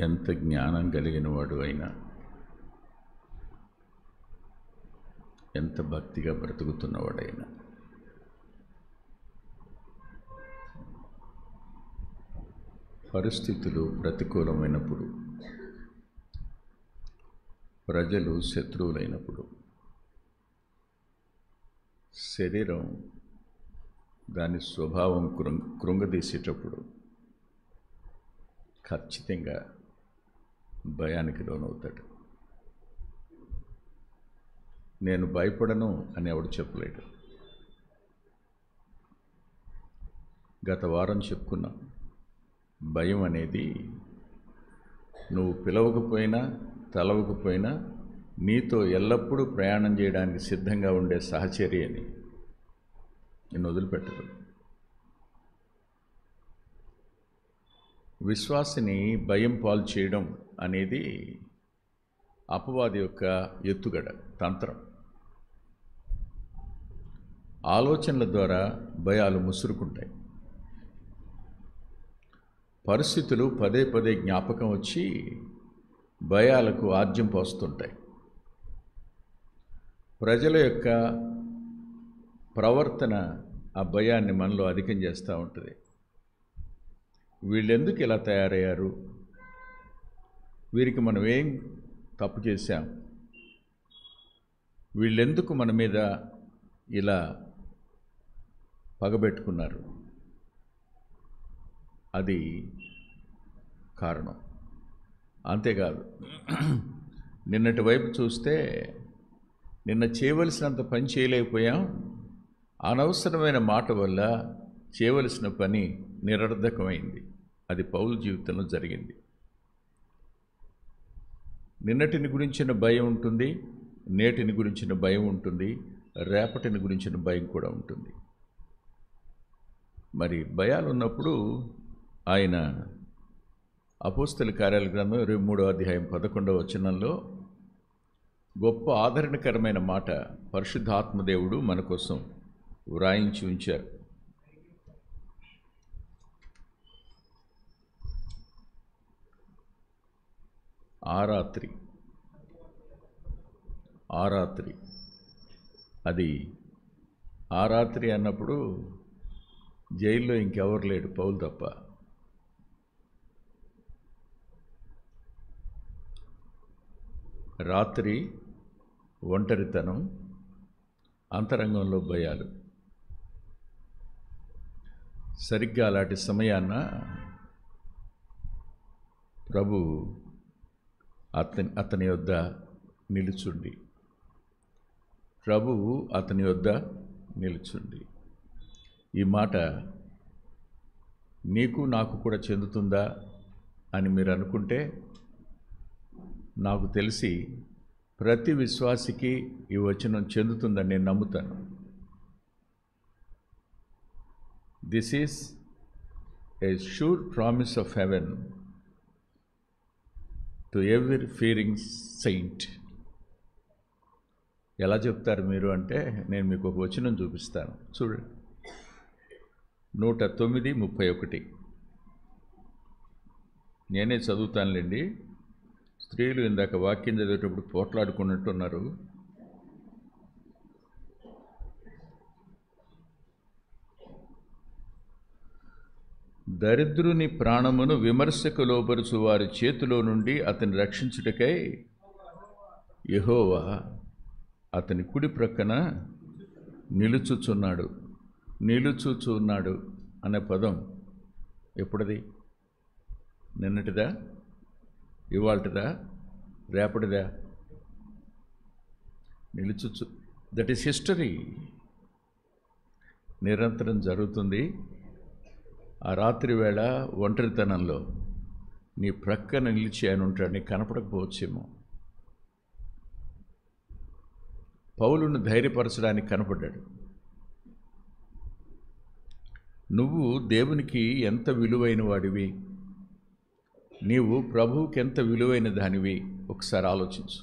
ఎంత జ్ఞానం కలిగిన వాడు అయినా, ఎంత భక్తిగా బ్రతుకుతున్నవాడైనా పరిస్థితులు ప్రతికూలమైనప్పుడు, ప్రజలు శత్రువులైనప్పుడు, శరీరం దాని స్వభావం కృంగదీసేటప్పుడు ఖచ్చితంగా భయానికి లోనవుతాడు. నేను భయపడను అని ఎవడు చెప్పలేడు. గత వారం చెప్పుకున్నాం, భయం అనేది నువ్వు పిలవకపోయినా తలవకపోయినా నీతో ఎల్లప్పుడూ ప్రయాణం చేయడానికి సిద్ధంగా ఉండే సహచరి అని. నిన్ను వదిలిపెట్టదు. విశ్వాసిని భయం పాలు చేయడం అనేది అపవాది యొక్క ఎత్తుగడ, తంత్రం. ఆలోచనల ద్వారా భయాలు ముసురుకుంటాయి. పరిస్థితులు పదే పదే జ్ఞాపకం వచ్చి భయాలకు ఆజ్యం పోస్తుంటాయి. ప్రజల యొక్క ప్రవర్తన ఆ భయాన్ని మనలో అధికం చేస్తూ ఉంటుంది. వీళ్ళెందుకు ఇలా తయారయ్యారు? వీరికి మనం ఏం తప్పు చేశాం? వీళ్ళెందుకు మన మీద ఇలా పగబెట్టుకున్నారు? అది కారణం. అంతేకాదు, నిన్నటి వైపు చూస్తే నిన్న చేయవలసినంత పని చేయలేకపోయాం. అనవసరమైన మాట వల్ల చేయవలసిన పని నిరర్ధకమైంది. అది పౌలు జీవితంలో జరిగింది. నిన్నటిని గురించిన భయం ఉంటుంది, నేటిని గురించిన భయం ఉంటుంది, రేపటిని గురించిన భయం కూడా ఉంటుంది. మరి భయాలు ఉన్నప్పుడు ఆయన అపోస్తల కార్యాల గ్రంథం 23వ అధ్యాయం 11వ వచనంలో గొప్ప ఆదరణకరమైన మాట పరిశుద్ధాత్మదేవుడు మన కోసం వ్రాయించి ఉంచారు. ఆరాత్రి అది ఆరాత్రి అన్నప్పుడు జైల్లో ఇంకెవరు లేడు, పౌలు తప్ప. రాత్రి ఒంటరితనం, అంతరంగంలో భయాలు. సరిగ్గా అలాంటి సమయాన్న ప్రభు అతని యొద్ద నిలుచుండి, ప్రభువు అతని యొద్ద నిలుచుండి. ఈ మాట నీకు నాకు కూడా చెందుతుందా అని మీరు అనుకుంటే, నాకు తెలిసి ప్రతి విశ్వాసికి ఈ వచనం చెందుతుందని నేను నమ్ముతాను. This is a sure promise of heaven to every fearing Saint. ఎలా చెప్తారు మీరు అంటే, నేను మీకు ఒక వచనం చూపిస్తాను, చూడండి. 109:31. నేనే చదువుతానులేండి. స్త్రీలు ఇందాక వాక్యం చదివేటప్పుడు పోట్లాడుకున్నట్టున్నారు. దరిద్రుని ప్రాణమును విమర్శకు లోబరుచు వారి చేతిలో నుండి అతన్ని రక్షించుటకై యెహోవా అతని కుడి ప్రక్కన నిలుచుచున్నాడు. నిలుచుచున్నాడు అనే పదం ఎప్పుడది? నిన్నటిదా, ఇవాళటిదా, రేపటిదా? నిలుచుచు, దట్ ఈస్ హిస్టరీ. నిరంతరం జరుగుతుంది. ఆ రాత్రి వేళ ఒంటరితనంలో నీ ప్రక్కన నిలిచి ఆయన ఉంటాడు. నీకు కనపడకపోవచ్చేమో. పౌలును ధైర్యపరచడానికి కనపడ్డాడు. నువ్వు దేవునికి ఎంత విలువైన వాడివి, నీవు ప్రభువుకి ఎంత విలువైన దానివి ఒకసారి ఆలోచించు.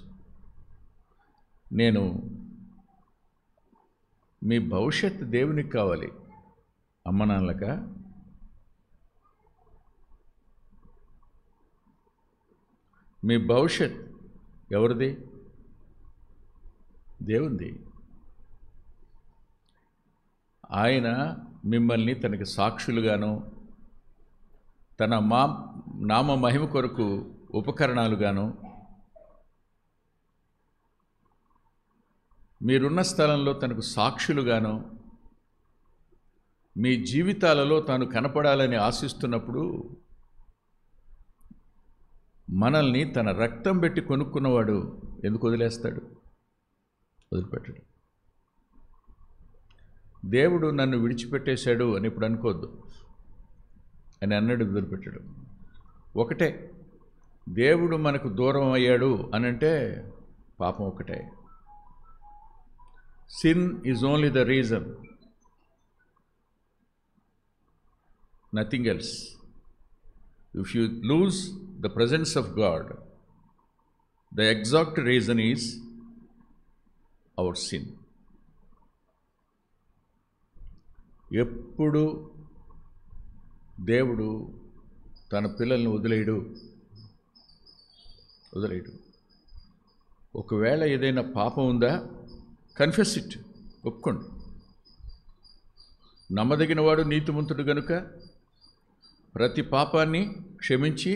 మీ భవిష్యత్తు దేవునికి కావాలి, అమ్మనాన్నలక? మీ భవిష్యత్ ఎవరిది? దేవునిది. ఆయన మిమ్మల్ని తనకి సాక్షులుగాను, తన నామ మహిమ కొరకు ఉపకరణాలుగాను, మీరున్న స్థలంలో తనకు సాక్షులుగాను, మీ జీవితాలలో తాను కనపడాలని ఆశిస్తున్నప్పుడు మనల్ని తన రక్తం పెట్టి కొనుక్కున్నవాడు ఎందుకు వదిలేస్తాడు? వదిలిపెట్టడు. దేవుడు నన్ను విడిచిపెట్టేశాడు అని ఇప్పుడు అనుకోవద్దు. అని అన్నాడు, వదిలిపెట్టాడు. ఒకటే, దేవుడు మనకు దూరం అయ్యాడు అనంటే పాపం ఒకటే. Sin is only the reason, nothing else. If you lose the presence of God, the exact reason is our sin. ఎప్పుడు దేవుడు తన పిల్లల్ని వదిలేయడు. ఒకవేళ ఏదైనా పాపం ఉందా, కన్ఫెస్ ఇట్, ఒప్పుకోండి. నమ్మదగిన వాడు నీతిమంతుడు గనుక ప్రతి పాపాన్ని క్షమించి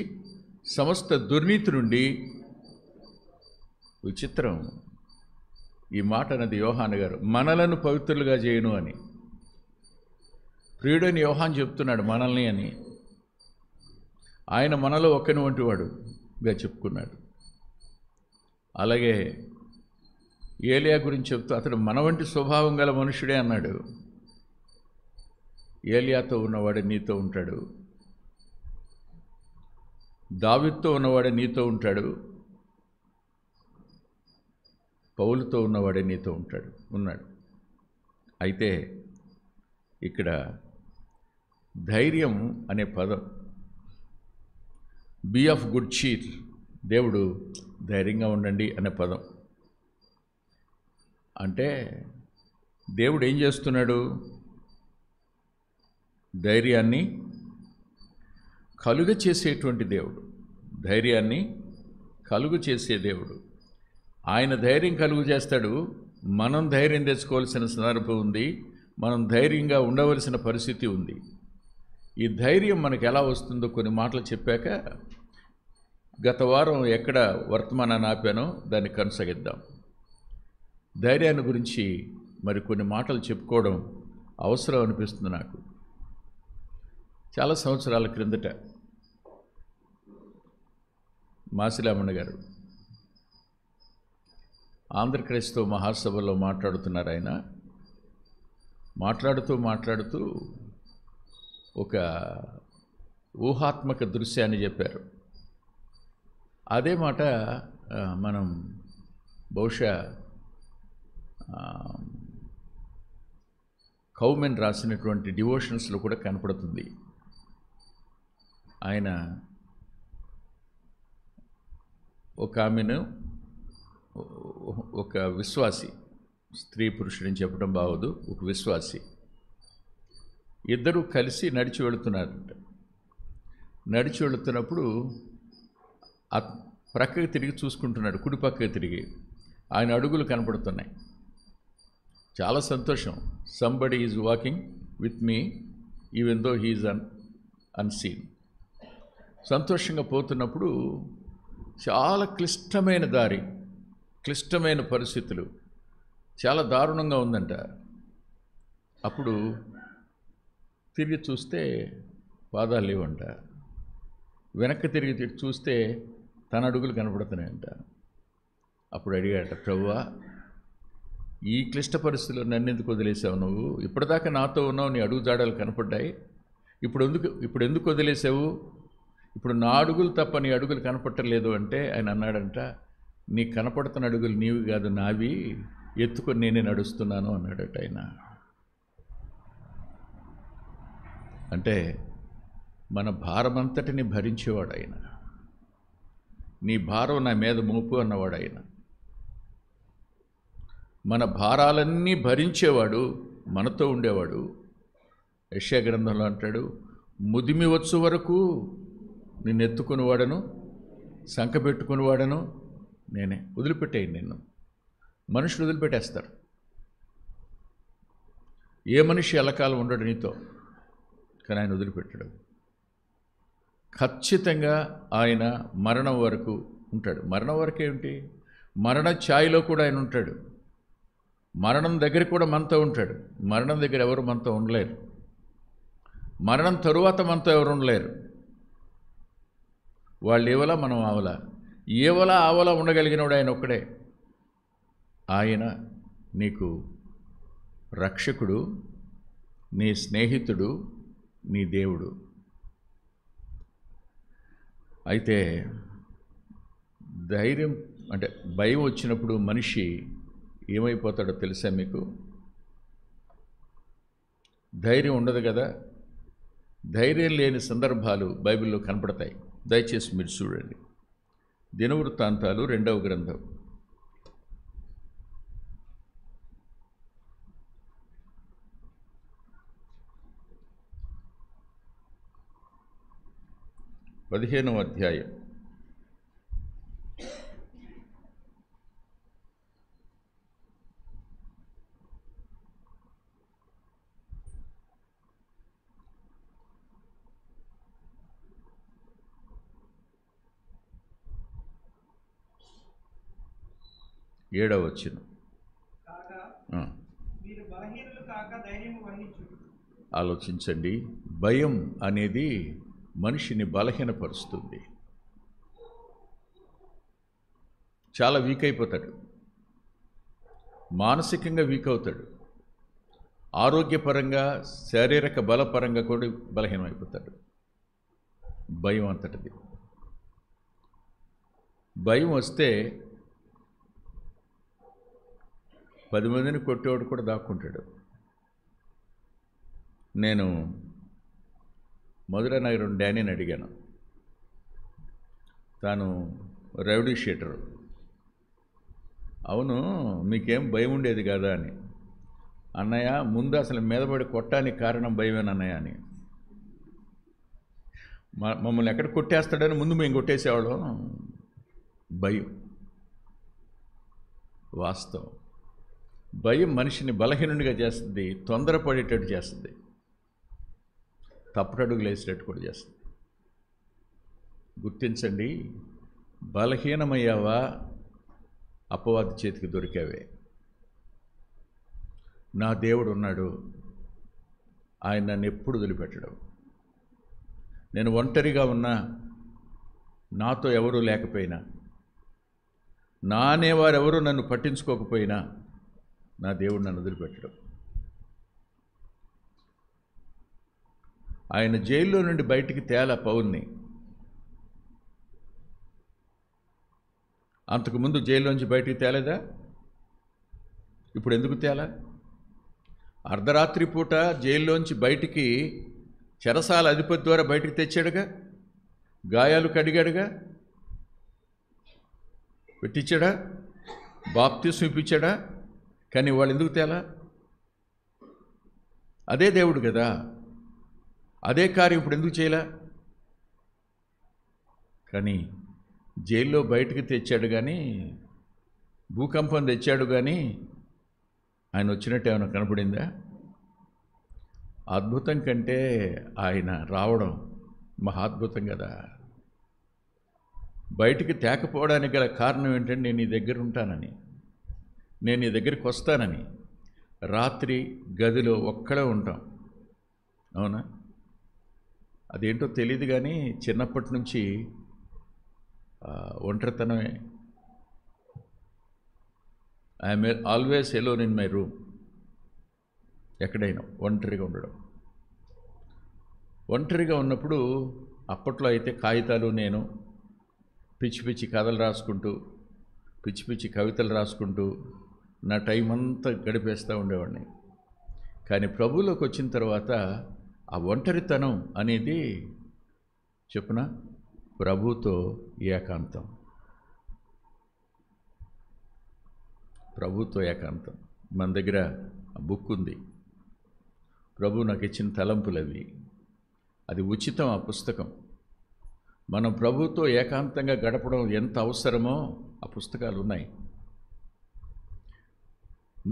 సమస్త దుర్నీతి నుండి. విచిత్రం, ఈ మాట అన్నది యోహాను గారు, మనలను పవిత్రులుగా చేయను అని. ప్రియుడని యోహాను చెప్తున్నాడు మనల్ని అని. ఆయన మనలో ఒక్కని వంటి వాడుగా చెప్పుకున్నాడు. అలాగే ఏలియా గురించి చెప్తూ అతడు మన వంటి స్వభావం గల మనుషుడే అన్నాడు. ఏలియాతో ఉన్నవాడే నీతో ఉంటాడు, దావీదుతో ఉన్నవాడే నీతో ఉంటాడు, పౌలుతో ఉన్నవాడే నీతో ఉన్నాడు. అయితే ఇక్కడ ధైర్యం అనే పదం, బీ ఆఫ్ గుడ్ చీర్, దేవుడు ధైర్యంగా ఉండండి అనే పదం అంటే దేవుడు ఏం చేస్తున్నాడు? ధైర్యాన్ని కలుగ చేసేటువంటి దేవుడు, ధైర్యాన్ని కలుగు చేసే దేవుడు. ఆయన ధైర్యం కలుగు చేస్తాడు. మనం ధైర్యం తెచ్చుకోవాల్సిన సందర్భం ఉంది, మనం ధైర్యంగా ఉండవలసిన పరిస్థితి ఉంది. ఈ ధైర్యం మనకు ఎలా వస్తుందో కొన్ని మాటలు చెప్పాక, గత వారం ఎక్కడ వర్తమానాన్ని ఆపానో దాన్ని కొనసాగిద్దాం. ధైర్యాన్ని గురించి మరి కొన్ని మాటలు చెప్పుకోవడం అవసరం అనిపిస్తుంది నాకు. చాలా సంవత్సరాల క్రిందట మాసిలామణ గారు ఆంధ్రక్రైస్తవ మహాసభలో మాట్లాడుతున్నారు. ఆయన మాట్లాడుతూ ఒక ఊహాత్మక దృశ్యాన్ని చెప్పారు. అదే మాట మనం బహుశా కౌమెన్ రాసినటువంటి డివోషన్స్లో కూడా కనపడుతుంది. ఆయన ఒక ఆమెను, ఒక విశ్వాసి, స్త్రీ పురుషుడిని చెప్పడం బాగోదు, ఒక విశ్వాసి, ఇద్దరూ కలిసి నడిచి వెళుతున్నారంట. నడిచి వెళుతున్నప్పుడు ప్రక్కకి తిరిగి చూసుకుంటున్నాడు, కుడి పక్కకి తిరిగి. ఆయన అడుగులు కనపడుతున్నాయి. చాలా సంతోషం. Somebody is walking with me even though he is unseen. సంతోషంగా పోతున్నప్పుడు చాలా క్లిష్టమైన దారి, క్లిష్టమైన పరిస్థితులు, చాలా దారుణంగా ఉందంట. అప్పుడు తిరిగి చూస్తే పాదాలు లేవంట. వెనక్కి తిరిగి చూస్తే తన అడుగులు కనపడుతున్నాయంట. అప్పుడు అడిగాట, ప్రభువా, ఈ క్లిష్ట పరిస్థితుల్లో నన్ను ఎందుకు వదిలేసావు? నువ్వు ఇప్పటిదాకా నాతో ఉన్నావు, నీ అడుగు జాడలు కనపడ్డాయి, ఇప్పుడు ఎందుకు వదిలేసావు? ఇప్పుడు నా అడుగులు తప్ప నీ అడుగులు కనపట్టలేదు అంటే ఆయన అన్నాడంట, నీ కనపడుతున్న అడుగులు నీవి కాదు, నావి, ఎత్తుకొని నేనే నడుస్తున్నాను అన్నాడట ఆయన. అంటే మన భారమంతటిని భరించేవాడు ఆయన. నీ భారం నా మీద మోపు అన్నవాడు ఆయన. మన భారాలన్నీ భరించేవాడు, మనతో ఉండేవాడు. యెషయా గ్రంథంలో అంటాడు, ముదిమి వచ్చు వరకు నిన్ను ఎత్తుకునేవాడను, సంకబెట్టుకునేవాడను నేనే. వదిలిపెట్టేయండి నిన్ను. మనుషులు వదిలిపెట్టేస్తారు. ఏ మనిషి ఎల్లకాలం ఉండడు నీతో, కానీ ఆయన వదిలిపెట్టాడు. ఖచ్చితంగా ఆయన మరణం వరకు ఉంటాడు. మరణం వరకు ఏమిటి? మరణ ఛాయలో కూడా ఆయన ఉంటాడు. మరణం దగ్గర కూడా మనతో ఉంటాడు. మరణం దగ్గర ఎవరు మనతో ఉండలేరు. మరణం తరువాత మనతో ఎవరు ఉండలేరు. వాళ్ళు ఏవలా మనం ఆవలా. ఏవలా ఆవలా ఉండగలిగినవాడు ఆయన ఒక్కడే. ఆయన నీకు రక్షకుడు, నీ స్నేహితుడు, నీ దేవుడు. అయితే ధైర్యం అంటే భయం వచ్చినప్పుడు మనిషి ఏమైపోతాడో తెలుసా మీకు? ధైర్యం ఉండదు కదా. ధైర్యం లేని సందర్భాలు బైబిల్లో కనపడతాయి. దయచేసి మీరు చూడండి. దినవృత్తాంతాలు 2వ గ్రంథం 15వ అధ్యాయం 7వ వచనం. ఆలోచించండి. భయం అనేది మనిషిని బలహీనపరుస్తుంది. చాలా వీక్ అయిపోతాడు. మానసికంగా వీక్ అవుతాడు. ఆరోగ్యపరంగా, శారీరక బలపరంగా కూడా బలహీనమైపోతాడు. భయం అంతటిది. భయం వస్తే 10 మందిని కొట్టేవాడు కూడా దాక్కుంటాడు. నేను మధుర నగరం డానీని అడిగాను. తాను రౌడీ షీటరు. అవును, మీకేం భయం ఉండేది కదా అని. అన్నయ్య, ముందు అసలు మీదపడి కొట్టడానికి కారణం భయమేనా అన్నయ్య అని. మమ్మల్ని ఎక్కడ కొట్టేస్తాడని ముందు మేము కొట్టేసేవాళ్ళం. భయం. వాస్తవం. భయం మనిషిని బలహీనుడిగా చేస్తుంది, తొందరపడేటట్టు చేస్తుంది, తప్పటడుగులు వేసేటట్టు కూడా చేస్తుంది. గుర్తించండి, బలహీనమయ్యావా అపవాది చేతికి దొరికావే. నా దేవుడు ఉన్నాడు, ఆయన నన్ను ఎప్పుడు వదిలిపెట్టడం. నేను ఒంటరిగా ఉన్నా, నాతో ఎవరూ లేకపోయినా, నా అనేవారెవరూ నన్ను పట్టించుకోకపోయినా, నా దేవుడు నన్ను వదిలిపెట్టడం. ఆయన జైల్లో నుండి బయటికి తేలా పౌల్ని. అంతకుముందు జైల్లోంచి బయటికి తేలేదా? ఇప్పుడు ఎందుకు తేలా? అర్ధరాత్రి పూట జైల్లోంచి బయటికి చెరసాల అధిపతి ద్వారా బయటికి తెచ్చాడుగా, గాయాలు కడిగాడుగా, పెట్టించాడా, బాప్తిస్మం ఇప్పించాడా. కానీ వాళ్ళు ఎందుకు తేలా? అదే దేవుడు కదా, అదే కార్యం ఇప్పుడు ఎందుకు చేయలే? కానీ జైల్లో బయటికి తెచ్చాడు, కానీ భూకంపం తెచ్చాడు, కానీ ఆయన వచ్చినట్టు ఏమైనా కనపడిందా? అద్భుతం కంటే ఆయన రావడం మహాద్భుతం కదా. బయటికి తేకపోవడానికి గల కారణం ఏంటంటే, నేను నీ దగ్గర ఉంటానని, నేను నీ దగ్గరికి వస్తానని. రాత్రి గదిలో ఒక్కడే ఉంటాం, అవునా? అదేంటో తెలియదు, కానీ చిన్నప్పటి నుంచి ఒంటరితనమే. I'm always alone in my room. ఎక్కడైనా ఒంటరిగా ఉండడం. ఒంటరిగా ఉన్నప్పుడు అప్పట్లో అయితే కాగితాలు, నేను పిచ్చి పిచ్చి కథలు రాసుకుంటూ, పిచ్చి పిచ్చి కవితలు రాసుకుంటూ నా టైం అంతా గడిపేస్తూ ఉండేవాడిని. కానీ ప్రభువులోకి వచ్చిన తర్వాత ఆ ఒంటరితనం అనేది చెప్పున ప్రభుతో ఏకాంతం. ప్రభుతో ఏకాంతం. మన దగ్గర బుక్ ఉంది, ప్రభు నాకు ఇచ్చిన తలంపులు అవి. అది ఉచితం. ఆ పుస్తకం మనం ప్రభువుతో ఏకాంతంగా గడపడం ఎంత అవసరమో ఆ పుస్తకాలు ఉన్నాయి.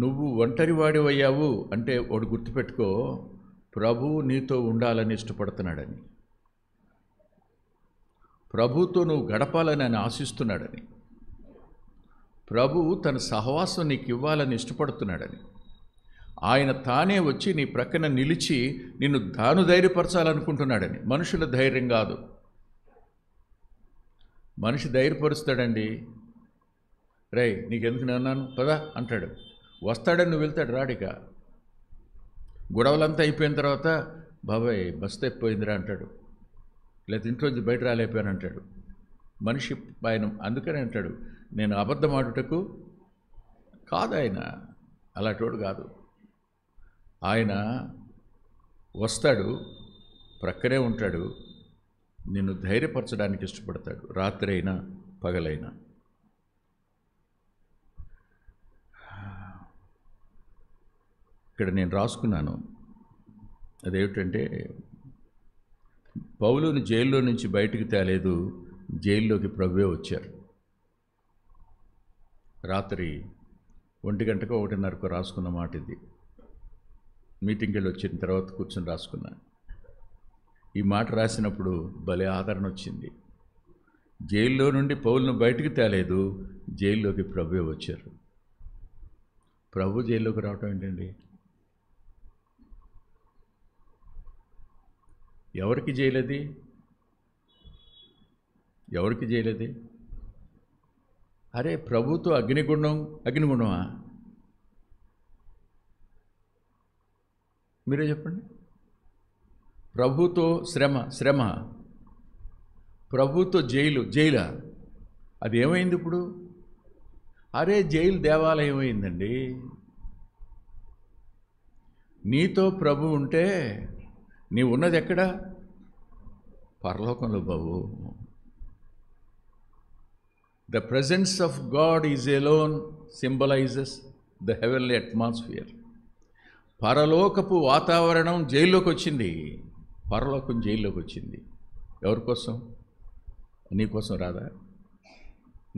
నువ్వు ఒంటరివాడివయ్యావు అంటే వాడు గుర్తుపెట్టుకో, ప్రభువు నీతో ఉండాలని ఇష్టపడుతున్నాడని, ప్రభువుతో నువ్వు గడపాలని ఆయన ఆశిస్తున్నాడని, ప్రభువు తన సహవాసం నీకు ఇవ్వాలని ఇష్టపడుతున్నాడని, ఆయన తానే వచ్చి నీ ప్రక్కన నిలిచి నిన్ను తాను ధైర్యపరచాలనుకుంటున్నాడని. మనుషుల ధైర్యం కాదు. మనిషి ధైర్యపరుస్తాడండి. రే నీకెందుకు నేన్నాను పదా అంటాడు, వస్తాడని నువ్వు వెళ్తాడు, రాడిక. గొడవలంతా అయిపోయిన తర్వాత బాబాయ్ బస్ తప్పిపోయిందిరా అంటాడు, లేదా ఇంట్లోంచి బయట రాలేకపోయాను అంటాడు. మనిషి ఆయన అందుకనే అంటాడు, నేను అబద్ధం ఆడుటకు కాదు, ఆయన అలాంటోడు కాదు. ఆయన వస్తాడు, ప్రక్కనే ఉంటాడు, నిన్ను ధైర్యపరచడానికి ఇష్టపడతాడు, రాత్రి అయినా పగలైనా. ఇక్కడ నేను రాసుకున్నాను, అదేమిటంటే పౌలుని జైల్లో నుంచి బయటికి తేలేదు, జైల్లోకి ప్రభువే వచ్చారు. రాత్రి 1 గంటకో 1:30కో రాసుకున్న మాట ఇది. మీటింగ్కి వెళ్ళి వచ్చిన తర్వాత కూర్చొని రాసుకున్నాను. ఈ మాట రాసినప్పుడు భలే ఆదరణ వచ్చింది. జైల్లో నుండి పౌలును బయటికి తేలేదు, జైల్లోకి ప్రభువే వచ్చారు. ప్రభు జైల్లోకి రావటం ఏంటండి? ఎవరికి జైలది? ఎవరికి జైలది? అరే ప్రభుతో అగ్నిగుండమా? మీరే చెప్పండి. ప్రభుతో శ్రమ, ప్రభుతో జైలా? అది ఏమైంది ఇప్పుడు? అరే జైలు దేవాలయం అయిందండి. నీతో ప్రభు ఉంటే నీ ఉన్నది ఎక్కడ? పరలోకంలో బాబు. The presence of God is alone symbolises the heavenly atmosphere. పరలోకపు వాతావరణం జైల్లోకి వచ్చింది. పరలోకం జైల్లోకి వచ్చింది. ఎవరి కోసం? నీకోసం రాదా?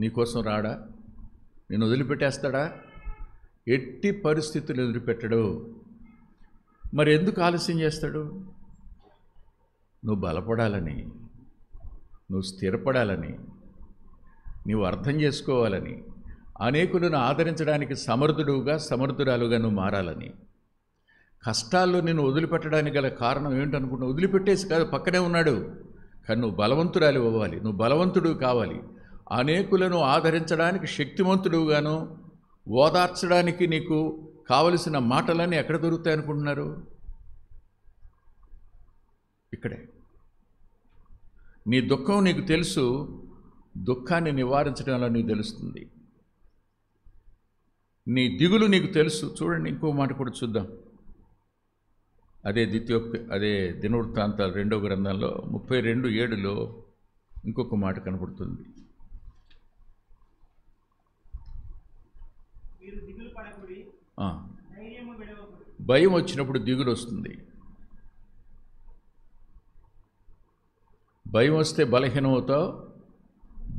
నీకోసం రాడా? నేను వదిలిపెట్టేస్తాడా? ఎట్టి పరిస్థితులు వదిలిపెట్టడు. మరి ఎందుకు ఆలస్యం చేస్తాడు? నువ్వు బలపడాలని, నువ్వు స్థిరపడాలని, నీవు అర్థం చేసుకోవాలని, అనేకులను ఆదరించడానికి సమర్థురాలుగా నువ్వు మారాలని. కష్టాల్లో నేను వదిలిపెట్టడానికి గల కారణం ఏంటనుకుంటున్నావు? వదిలిపెట్టేసి కాదు, పక్కనే ఉన్నాడు. కానీ నువ్వు బలవంతురాలు అవ్వాలి, నువ్వు బలవంతుడు కావాలి. అనేకులను ఆదరించడానికి శక్తివంతుడుగాను, ఓదార్చడానికి నీకు కావలసిన మాటలన్నీ ఎక్కడ దొరుకుతాయి అనుకుంటున్నారు? ఇక్కడే. నీ దుఃఖం నీకు తెలుసు, దుఃఖాన్ని నివారించడంలో నీకు తెలుస్తుంది. నీ దిగులు నీకు తెలుసు. చూడండి, ఇంకో మాట కూడా చూద్దాం. అదే దినవృత్తాంతాలు 2వ గ్రంథంలో 32:7లో ఇంకొక మాట కనపడుతుంది. భయం వచ్చినప్పుడు దిగులు వస్తుంది. భయం వస్తే బలహీనం అవుతావు,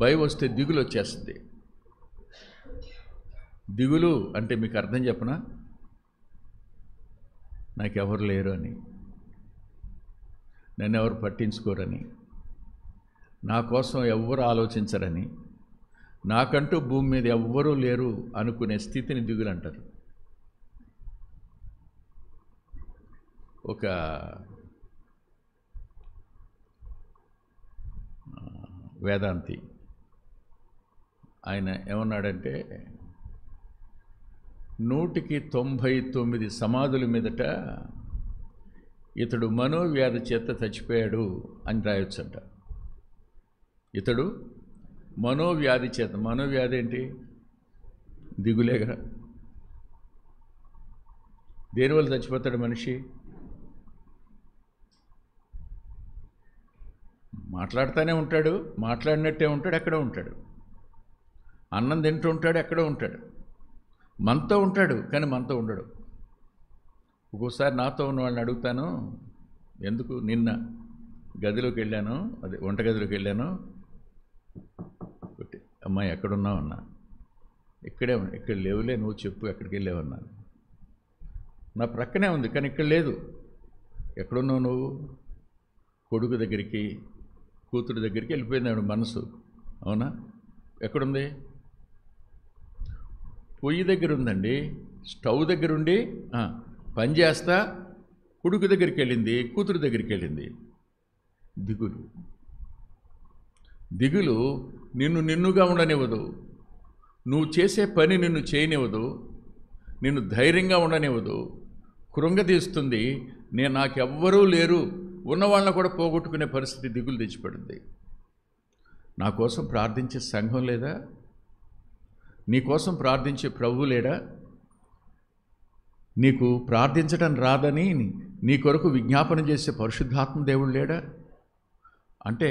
భయం వస్తే దిగులు వచ్చేస్తుంది. దిగులు అంటే మీకు అర్థం చెప్పనా? నాకెవరు లేరు అని, నన్ను ఎవరు పట్టించుకోరని, నా కోసం ఎవ్వరు ఆలోచించరని, నాకంటూ భూమి మీద ఎవ్వరూ లేరు అనుకునే స్థితిని దిగులు అంటారు. ఒక వేదాంతి ఆయన ఏమన్నాడంటే, 199 సమాధుల మీదట ఇతడు మనోవ్యాధి చేత చచ్చిపోయాడు అని రాయొచ్చంట. ఇతడు మనోవ్యాధి చేత, మనోవ్యాధి ఏంటి? దిగులేగా. దేనివల్ల చచ్చిపోతాడు మనిషి? మాట్లాడుతూనే ఉంటాడు, మాట్లాడినట్టే ఉంటాడు, ఎక్కడో ఉంటాడు. అన్నం తింటూ ఉంటాడు, ఎక్కడో ఉంటాడు. మనతో ఉంటాడు, కానీ మనతో ఉండడు. ఒక్కోసారి నాతో ఉన్న వాళ్ళని అడుగుతాను, ఎందుకు నిన్న గదిలోకి వెళ్ళాను, అదే వంటగదిలోకి వెళ్ళాను. అమ్మాయి ఎక్కడున్నావు అన్నా. ఇక్కడ లేవులే, నువ్వు చెప్పు ఎక్కడికి వెళ్ళావన్నా. నా ప్రక్కనే ఉంది కానీ ఇక్కడ లేదు. ఎక్కడున్నావు నువ్వు? కొడుకు దగ్గరికి, కూతురు దగ్గరికి వెళ్ళిపోయింది మనసు. అవునా? ఎక్కడుంది? పొయ్యి దగ్గర ఉందండి, స్టవ్ దగ్గర ఉండి పని చేస్తా కొడుకు దగ్గరికి వెళ్ళింది, కూతురు దగ్గరికి వెళ్ళింది. దిగులు నిన్నుగా ఉండనివ్వదు, నువ్వు చేసే పని నిన్ను చేయనివ్వదు, నిన్ను ధైర్యంగా ఉండనివ్వదు, కృంగదీస్తుంది. నాకెవ్వరూ లేరు, ఉన్నవాళ్ళని కూడా పోగొట్టుకునే పరిస్థితి దిగులు తెచ్చిపడింది. నా కోసం ప్రార్థించే సంఘం లేదా? నీ కోసం ప్రార్థించే ప్రభువు లేడా? నీకు ప్రార్థించడం రాదని నీ కొరకు విజ్ఞాపన చేసే పరిశుద్ధాత్మ దేవుడు లేడా? అంటే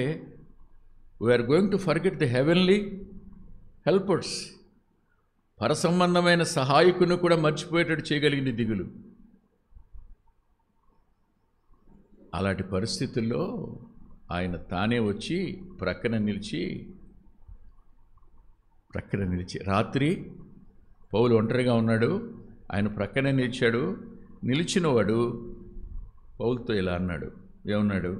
we're going to forget the heavenly helpers. పరసంబంధమైన సహాయకుని కూడా మర్చిపోయేటట్టు చేయగలిగిన దిగులు. అలాంటి పరిస్థితుల్లో ఆయన తానే వచ్చి ప్రక్కన నిలిచి రాత్రి పౌలు ఒంటరిగా ఉన్నాడు, ఆయన ప్రక్కనే నిలిచాడు. నిలిచినవాడు పౌలుతో ఇలా అన్నాడు. ఏమన్నాడు?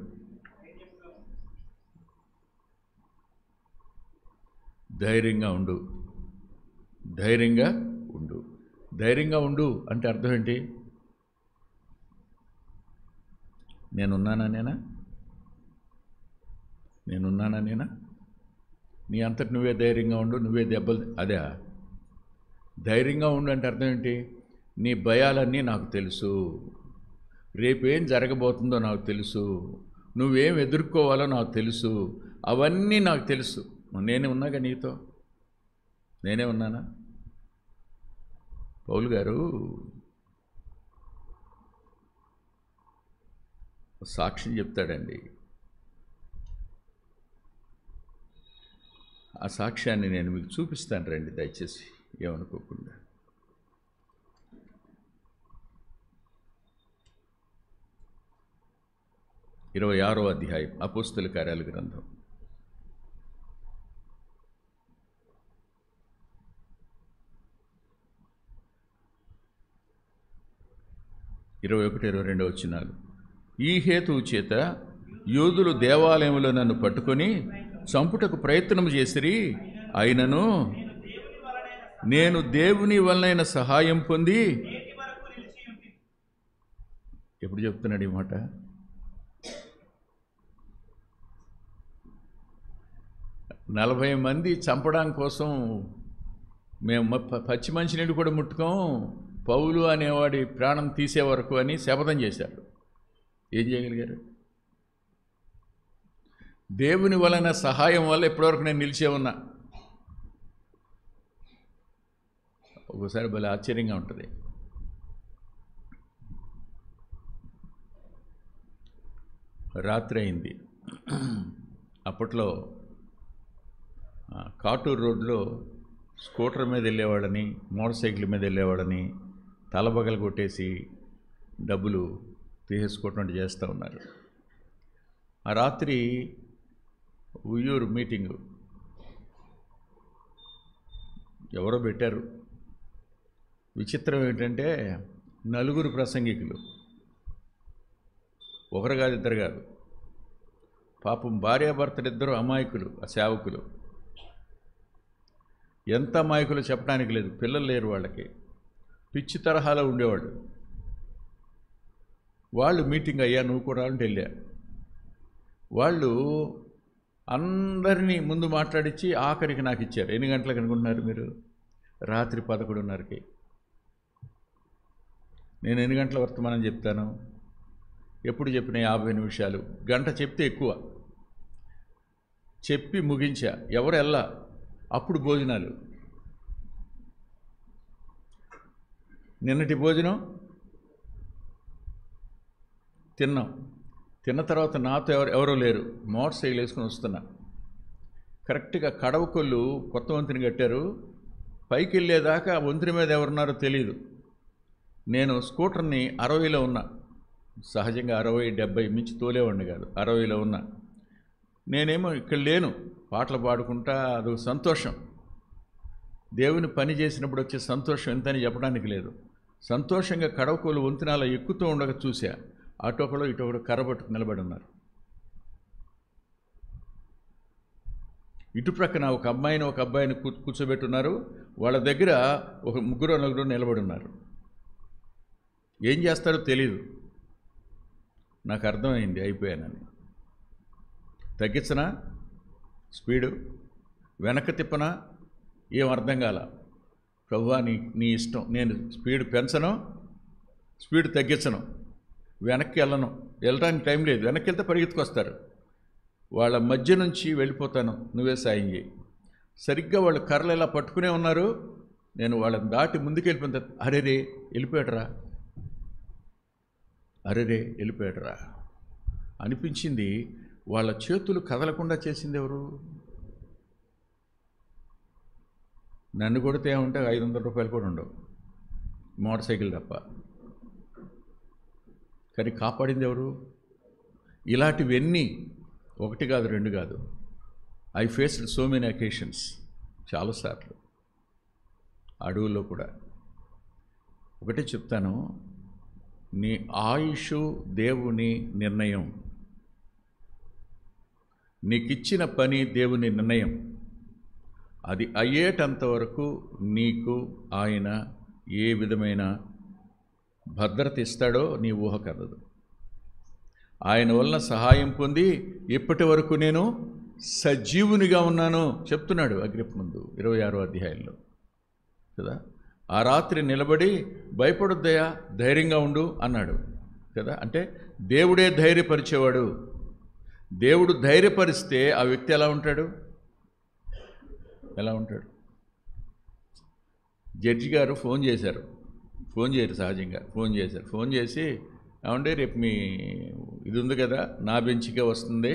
ధైర్యంగా ఉండు, ధైర్యంగా ఉండు. ధైర్యంగా ఉండు అంటే అర్థం ఏంటి? నేనున్నానా నేనా? నీ అంతటి నువ్వే ధైర్యంగా ఉండు, నువ్వే దెబ్బలు. అదే ధైర్యంగా ఉండు అంటే అర్థం ఏంటి? నీ భయాలన్నీ నాకు తెలుసు, రేపేం జరగబోతుందో నాకు తెలుసు, నువ్వేం ఎదుర్కోవాలో నాకు తెలుసు, అవన్నీ నాకు తెలుసు. నేనే ఉన్నాగా నీతో, నేనే ఉన్నానా? పౌలు గారు సాక్ష్యం చెప్తాడండి. ఆ సాక్ష్యాన్ని నేను మీకు చూపిస్తాను, రండి దయచేసి, ఏమనుకోకుండా. ఇరవై 26వ అధ్యాయం అపోస్తలుల కార్యాల గ్రంథం. ఇరవై 21-22 వచనాలు. ఈ హేతువు చేత యూదులు దేవాలయంలో నన్ను పట్టుకొని చంపుటకు ప్రయత్నం చేసిరి, అయినను నేను దేవుని వలన సహాయం పొంది. ఎప్పుడు చెప్తున్నాడు ఈ మాట? నలభై మంది చంపడం కోసం మేము పచ్చి మంచినీళ్ళు కూడా ముట్టుకోం, పౌలు అనేవాడి ప్రాణం తీసే వరకు అని శపథం చేశారు. ఏం చేయగలిగారు? దేవుని వలన సహాయం వల్ల ఇప్పటివరకు నేను నిలిచే ఉన్నా. ఒకసారి భలే ఆశ్చర్యంగా ఉంటుంది. రాత్రి అయింది. అప్పట్లో కాటూరు రోడ్లో స్కూటర్ మీద వెళ్ళేవాళ్ళని, మోటార్ సైకిల్ మీద వెళ్ళేవాళ్ళని తలబగలు కొట్టేసి డబ్బులు తీసేసుకోవటం చేస్తూ ఉన్నారు. ఆ రాత్రి ఉయ్యూరు మీటింగు ఎవరో పెట్టారు. విచిత్రం ఏంటంటే నలుగురు ప్రసంగికులు, ఒకరు కాదు, ఇద్దరు కాదు. పాపం భార్యాభర్తలిద్దరూ అమాయకులు, ఆ సేవకులు. ఎంత అమాయకులు చెప్పడానికి లేదు. పిల్లలు లేరు వాళ్ళకి, పిచ్చి తరహాలో ఉండేవాళ్ళు. వాళ్ళు మీటింగ్ అయ్యా నువ్వు కూడా అంటే వెళ్ళా. వాళ్ళు అందరినీ ముందు మాట్లాడించి ఆఖరికి నాకు ఇచ్చారు. ఎన్ని గంటలకు అనుకుంటున్నారు మీరు? రాత్రి 11:30కి. నేను ఎన్ని గంటల వర్తమానం చెప్తాను? ఎప్పుడు చెప్పిన 50 నిమిషాలు, గంట చెప్తే ఎక్కువ. చెప్పి ముగించా, ఎవరు వెళ్ళా. అప్పుడు భోజనాలు. నిన్నటి భోజనం తిన్నాం. తిన్న తర్వాత నాతో ఎవరో లేరు, మోటార్ సైకిల్ వేసుకుని వస్తున్నా. కరెక్ట్గా కడవకొల్లు కొత్త వంతెన కట్టారు. పైకి వెళ్ళేదాకా వంతెన మీద ఎవరున్నారో తెలియదు. నేను స్కూటర్ని 60లో ఉన్నా. సహజంగా 60-70 మించి తోలేవాడిని కాదు. 60లో ఉన్నా. నేనేమో ఇక్కడ లేను, పాటలు పాడుకుంటా, అదొక సంతోషం. దేవుని పని చేసినప్పుడు వచ్చే సంతోషం ఎంతని చెప్పడానికి లేదు. సంతోషంగా కడవకోలు వంతెనాల ఎక్కుతూ ఉండగా చూసా, అటొకడు ఇటొకడు కర్రబట్టుకు నిలబడి ఉన్నారు. ఇటు ప్రక్కన ఒక అమ్మాయిని ఒక అబ్బాయిని కూర్చోబెట్టున్నారు. వాళ్ళ దగ్గర ఒక ముగ్గురు నలుగురు నిలబడి ఉన్నారు. ఏం చేస్తారో తెలీదు. నాకు అర్థమైంది అయిపోయానని. తగ్గించనా స్పీడు, వెనక్కి తిప్పనా, ఏం అర్థం కాల. ప్రభువా నీ ఇష్టం, నేను స్పీడ్ పెంచను, స్పీడ్ తగ్గించను, వెనక్కి వెళ్ళడానికి టైం లేదు. వెనక్కి వెళ్తే పరిగెత్తుకొస్తారు. వాళ్ళ మధ్య నుంచి వెళ్ళిపోతాను, నువ్వే సాయం చేయి. సరిగ్గా వాళ్ళు కర్రలు ఇలా పట్టుకునే ఉన్నారు. నేను వాళ్ళని దాటి ముందుకు వెళ్ళిపోయిన తర్వాత అరేరే వెళ్ళిపోయాడరా అనిపించింది. వాళ్ళ చేతులు కదలకుండా చేసింది ఎవరు? నన్ను కొడితే ఏమంటే 500 రూపాయలు కూడా ఉండవు, మోటార్ సైకిల్ తప్ప. కానీ కాపాడింది ఎవరు? ఇలాంటివన్నీ ఒకటి కాదు, రెండు కాదు. I faced so many occasions, చాలాసార్లు అడవుల్లో కూడా. ఒకటే చెప్తాను, నీ ఆయుష్ దేవుని నిర్ణయం, నీకిచ్చిన పని దేవుని నిర్ణయం. అది అయ్యేటంత వరకు నీకు ఆయన ఏ విధమైన భద్రత ఇస్తాడో నీ ఊహ కదదు. ఆయన వలన సహాయం పొంది ఇప్పటి వరకు నేను సజీవునిగా ఉన్నాను చెప్తున్నాడు అగ్రిప్ప ముందు 26వ అధ్యాయంలో కదా. ఆ రాత్రి నిలబడి భయపడొద్దయ్యా, ధైర్యంగా ఉండు అన్నాడు కదా. అంటే దేవుడే ధైర్యపరిచేవాడు. దేవుడు ధైర్యపరిస్తే ఆ వ్యక్తి ఎలా ఉంటాడు? జడ్జి గారు ఫోన్ చేయరు సహజంగా. ఫోన్ చేసి ఏమంటే రేపు మీ ఇది ఉంది కదా, నా బెంచ్కే వస్తుంది,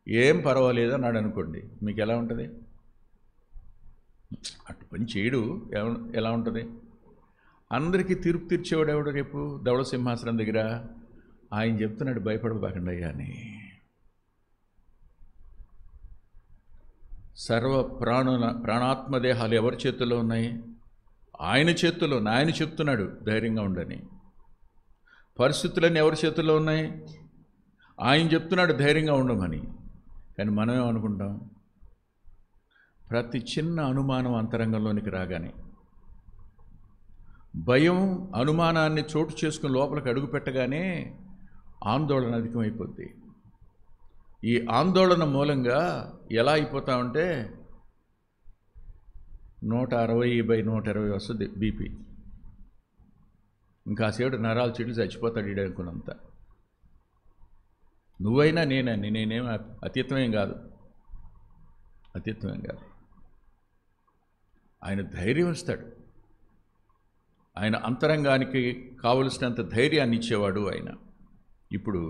ఏం పర్వాలేదు అన్నాడు అనుకోండి, మీకు ఎలా ఉంటుంది? అటు పని చేయడు, ఎలా ఉంటుంది? అందరికీ తీర్పు తీర్చేవాడు ఎవడు రేపు ధవళ సింహాసనం దగ్గర? ఆయన చెప్తున్నాడు, భయపడబాకండి అయ్యా అని. సర్వ ప్రాణాత్మదేహాలు ఎవరి చేతుల్లో ఉన్నాయి? ఆయన చేతుల్లో. ఆయన చెప్తున్నాడు ధైర్యంగా ఉండని. పరిస్థితులన్నీ ఎవరి చేతుల్లో ఉన్నాయి? ఆయన చెప్తున్నాడు ధైర్యంగా ఉండమని. కానీ మనమేమనుకుంటాం? ప్రతి చిన్న అనుమానం అంతరంగంలోనికి రాగానే, భయం అనుమానాన్ని చోటు చేసుకుని లోపలికి అడుగు పెట్టగానే ఆందోళన అధికమైపోద్ది. ఈ ఆందోళన మూలంగా ఎలా అయిపోతామంటే 160/120 వస్తుంది బీపీ. ఇంకా సేడు నరాలు చెట్లు చచ్చిపోతాడు ఈడ అనుకున్నంత. నువ్వైనా నేనేం అతీతమేం కాదు. ఆయన ధైర్యం ఇస్తాడు. ఆయన అంతరంగానికి కావలసినంత ధైర్యాన్ని ఇచ్చేవాడు ఆయన. ఇప్పుడు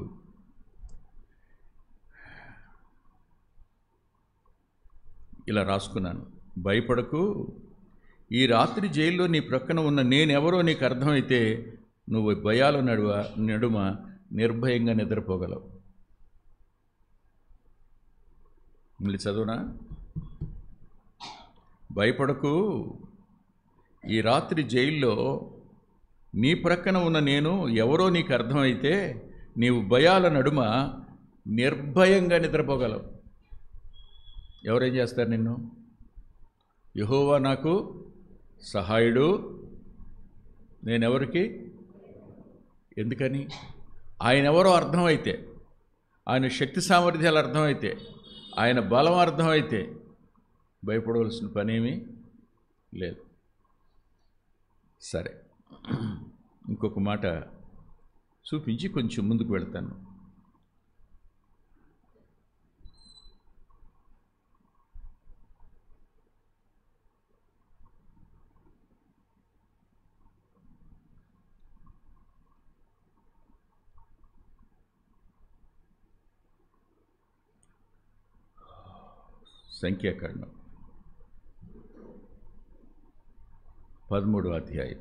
ఇలా రాసుకున్నాను, భయపడకు, ఈ రాత్రి జైల్లో నీ ప్రక్కన ఉన్న నేనెవరో నీకు అర్థమైతే నువ్వు భయాల నడుమ నిర్భయంగా నిద్రపోగలవు. మళ్ళీ చదువునా? భయపడకు, ఈ రాత్రి జైల్లో నీ ప్రక్కన ఉన్న నేను ఎవరో నీకు అర్థమైతే నీవు భయాల నడుమ నిర్భయంగా నిద్రపోగలవు. ఎవరేం చేస్తారు నిన్ను? యెహోవా నాకు సహాయుడు, నేనెవరికి? ఎందుకని? ఆయన ఎవరో అర్థమైతే, ఆయన శక్తి సామర్థ్యాలు అర్థమైతే, ఆయన బలం అర్థమైతే భయపడవలసిన పనేమీ లేదు. సరే, ఇంకొక మాట చూపించి కొంచెం ముందుకు వెళ్తాను. సంఖ్యాకాండం 13వ అధ్యాయం.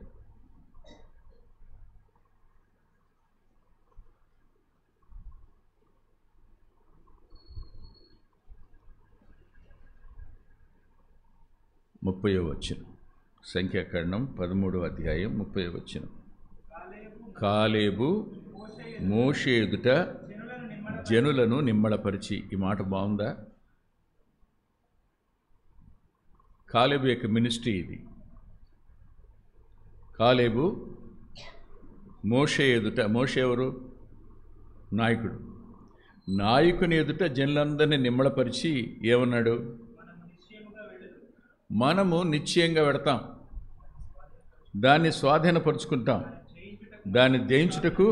30వ వచనం. సంఖ్యాకాండం 13వ అధ్యాయం 30వ వచనం. కాలేబు మోషే ఎదుట జనులను నిమ్మళపరిచి. ఈ మాట బాగుందా? కాలేబు యొక్క మినిస్ట్రీ ఇది. కాలేబు మోషే ఎదుట, మోషే ఎవరు? నాయకుడు. నాయకుని ఎదుట జనులందరినీ నిమ్మళపరిచి ఏమన్నాడు? మనము నిశ్చయంగా పెడతాం, దాన్ని స్వాధీనపరుచుకుంటాం, దాన్ని జయించుటకు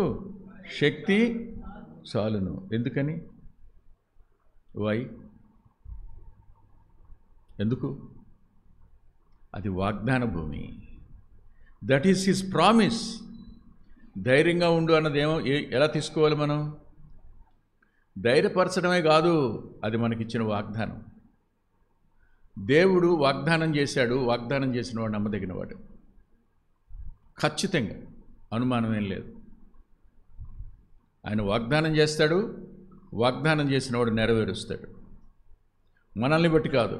శక్తి చాలును. ఎందుకని? వై? ఎందుకు? అది వాగ్దాన భూమి. That is his promise. ధైర్యంగా ఉండు అన్నది ఎలా తీసుకోవాలి మనం? ధైర్యపరచడమే కాదు, అది మనకిచ్చిన వాగ్దానం. దేవుడు వాగ్దానం చేశాడు, వాగ్దానం చేసిన వాడు నమ్మదగినవాడు. ఖచ్చితంగా, అనుమానం ఏం లేదు. ఆయన వాగ్దానం చేస్తాడు, వాగ్దానం చేసినవాడు నెరవేరుస్తాడు. మనల్ని బట్టి కాదు,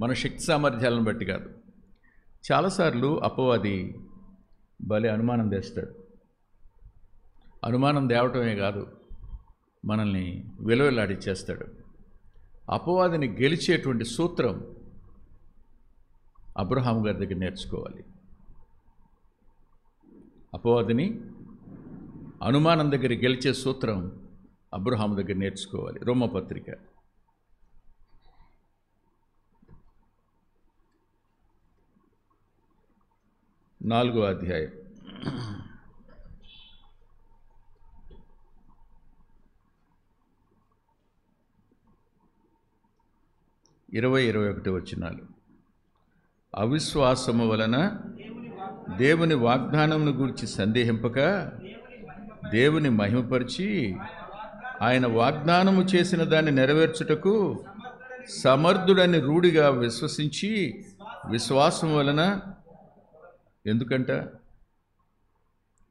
మన శక్తి సామర్థ్యాలను బట్టి కాదు. చాలాసార్లు అపవాది భలే అనుమానం తెస్తాడు. అనుమానం తేవటమే కాదు, మనల్ని విలువలాడిచ్చేస్తాడు. అపవాదిని గెలిచేటువంటి సూత్రం అబ్రహాము గారి దగ్గర నేర్చుకోవాలి. అపవాదిని, అనుమానం దగ్గర గెలిచే సూత్రం అబ్రహాము దగ్గర నేర్చుకోవాలి. రోమపత్రిక 4వ అధ్యాయం 20-21 వచనాలు. అవిశ్వాసము వలన దేవుని వాగ్దానమును గురించి సందేహింపక దేవుని మహిమపరిచి ఆయన వాగ్దానము చేసిన దాన్ని నెరవేర్చుటకు సమర్థుడని రూఢిగా విశ్వసించి, విశ్వాసం వలన, ఎందుకంట?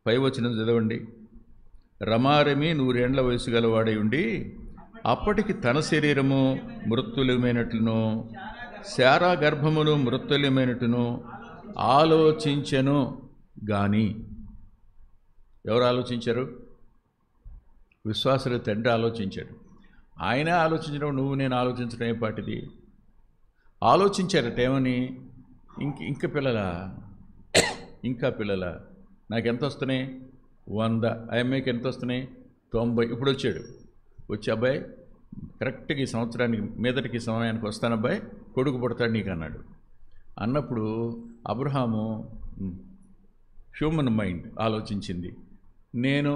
పై వచనం చదవండి. రమారమి 100 ఏండ్ల వయసు గలవాడై ఉండి అప్పటికి తన శరీరము మృత్యుల్యమైనట్లును శారా గర్భమును మృత్యుల్యమైనట్టును ఆలోచించెను గాని. ఎవరు ఆలోచించారు? విశ్వాసుల తండ్రి ఆలోచించాడు. ఆయనే ఆలోచించడం, నువ్వు నేను ఆలోచించడం ఏ పాటిది? ఆలోచించారట. ఏమని? ఇంకా పిల్లలా? నాకు ఎంత వస్తున్నాయి? 100. అమ్మాయికి ఎంత వస్తున్నాయి? 90. ఇప్పుడు వచ్చాడు. వచ్చి, అబ్బాయి కరెక్ట్గా ఈ సంవత్సరానికి మీదటికి సమయానికి వస్తాను అబ్బాయి, కొడుకు పుడతాడు నీకు అన్నాడు. అన్నప్పుడు అబ్రహాము హ్యూమన్ మైండ్ ఆలోచించింది. నేను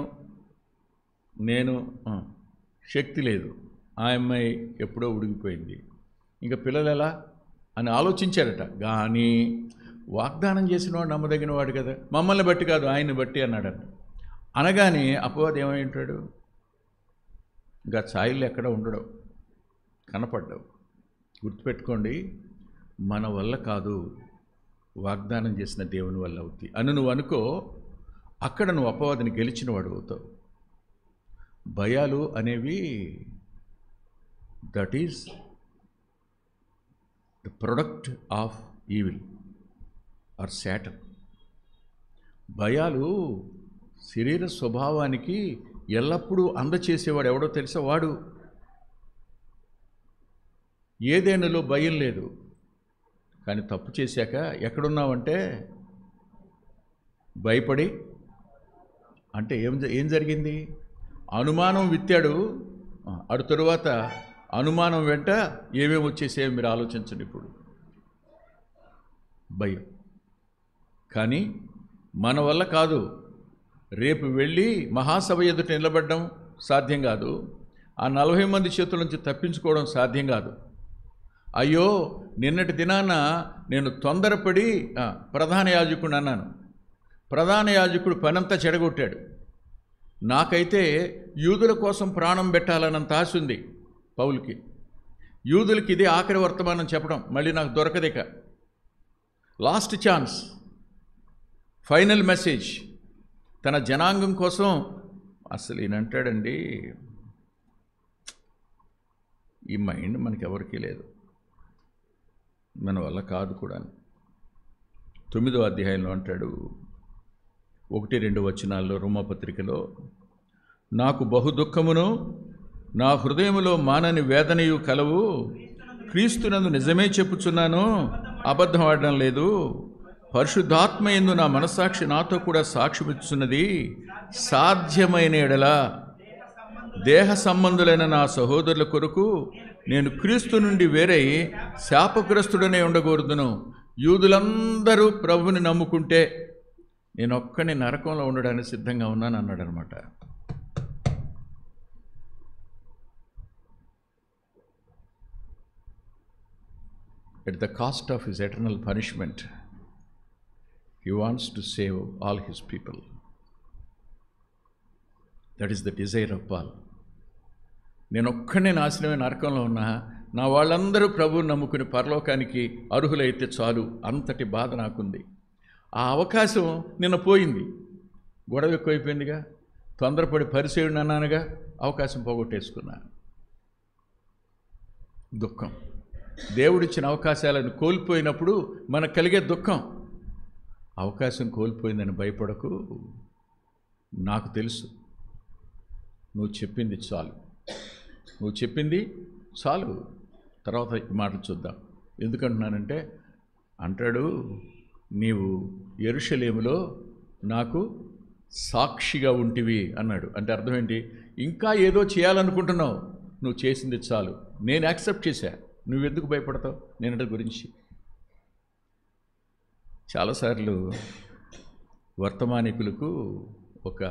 శక్తి లేదు, ఆ అమ్మాయి ఎప్పుడో ఉడిగిపోయింది, ఇంకా పిల్లలు ఎలా అని ఆలోచించారట. కానీ వాగ్దానం చేసిన వాడు నమ్మదగిన వాడు కదా, మమ్మల్ని బట్టి కాదు ఆయన్ని బట్టి అన్నాడట. అనగానే అపవాది ఏమై ఉంటాడు? ఇంకా ఛాయలు ఎక్కడ ఉండడం, కనపడ్డావు. గుర్తుపెట్టుకోండి, మన వల్ల కాదు, వాగ్దానం చేసిన దేవుని వల్ల అవుతాయి అని నువ్వు అనుకో. అక్కడ నువ్వు అపవాదిని గెలిచిన వాడు అవుతావు. భయాలు అనేవి that is the product of evil or Satan. భయాలు శరీర స్వభావానికి ఎల్లప్పుడూ అందచేసేవాడు ఎవడో తెలుసా? వాడు. ఏదేనులో భయం లేదు, కానీ తప్పు చేశాక ఎక్కడున్నావంటే భయపడి. అంటే ఏం జరిగింది? అనుమానం విత్తాడు. అటు తరువాత అనుమానం వెంట ఏమేమి వచ్చేసేవి మీరు ఆలోచించండి. ఇప్పుడు భయం. కానీ మన వల్ల కాదు. రేపు వెళ్ళి మహాసభ ఎదుట నిలబడడం సాధ్యం కాదు. ఆ 40 మంది చేతుల నుంచి తప్పించుకోవడం సాధ్యం కాదు. అయ్యో, నిన్నటి దినాన నేను తొందరపడి ప్రధాన యాజకుడిని అన్నాను. ప్రధాన యాజకుడు పనంతా చెడగొట్టాడు. నాకైతే యూదుల కోసం ప్రాణం పెట్టాలన్నంత ఆశ ఉంది పౌలుకి. యూదులకి ఇదే ఆఖరి వర్తమానం చెప్పడం మళ్ళీ నాకు దొరకదిక. లాస్ట్ ఛాన్స్, ఫైనల్ మెసేజ్ తన జనాంగం కోసం. అసలు ఈయనంటాడండి, ఈ మైండ్ మనకెవరికీ లేదు. మన వల్ల కాదు కూడా. 9వ అధ్యాయంలో అంటాడు, 1-2 వచనాల్లో రోమాపత్రికలో, నాకు బహు దుఃఖమును నా హృదయములో మానని వేదనయు కలవు, క్రీస్తునందు నిజమే చెప్పుచున్నాను, అబద్ధం ఆడడం లేదు. పరిశుద్ధాత్మయందు నా మనస్సాక్షి నాతో కూడా సాక్ష్యమిచ్చున్నది, సాధ్యమైన ఎడల దేహ సంబంధులైన నా సహోదరుల కొరకు నేను క్రీస్తు నుండి వేరై శాపగ్రస్తుడనే ఉండకూడదును. యూదులందరూ ప్రభుని నమ్ముకుంటే నేను ఒక్కని నరకంలో ఉండడానికి సిద్ధంగా ఉన్నాను అన్నాడు అనమాట. At the cost of his eternal punishment, he wants to save all his people. That is the desire of Paul. నేను ఒక్కనే నాశనమే నరకంలో ఉన్నా, నా వాళ్ళందరూ ప్రభువుని నమ్ముకుని పరలోకానికి అర్హులైతే చాలు, అంతటి బాధ నాకుంది. ఆ అవకాశం నిన్న పోయింది, గొడవ ఎక్కువైపోయిందిగా, తొందరపడి పరిసేయుడిని అన్నానుగా, అవకాశం పోగొట్టేసుకున్నా. దుఃఖం, దేవుడిచ్చిన అవకాశాలను కోల్పోయినప్పుడు మనకు కలిగే దుఃఖం. అవకాశం కోల్పోయిందని భయపడకు, నాకు తెలుసు నువ్వు చెప్పింది చాలు, నువ్వు చెప్పింది చాలు. తర్వాత ఈ మాటలు చూద్దాం. ఎందుకంటున్నానంటే అంటాడు, నీవు యెరూషలేములో నాకు సాక్షిగా ఉంటివి అన్నాడు. అంటే అర్థం ఏంటి? ఇంకా ఏదో చేయాలనుకుంటున్నావు, నువ్వు చేసింది చాలు, నేను యాక్సెప్ట్ చేశా, నువ్వెందుకు భయపడతావు నేనంటే గురించి. చాలాసార్లు వర్తమానికులకు ఒక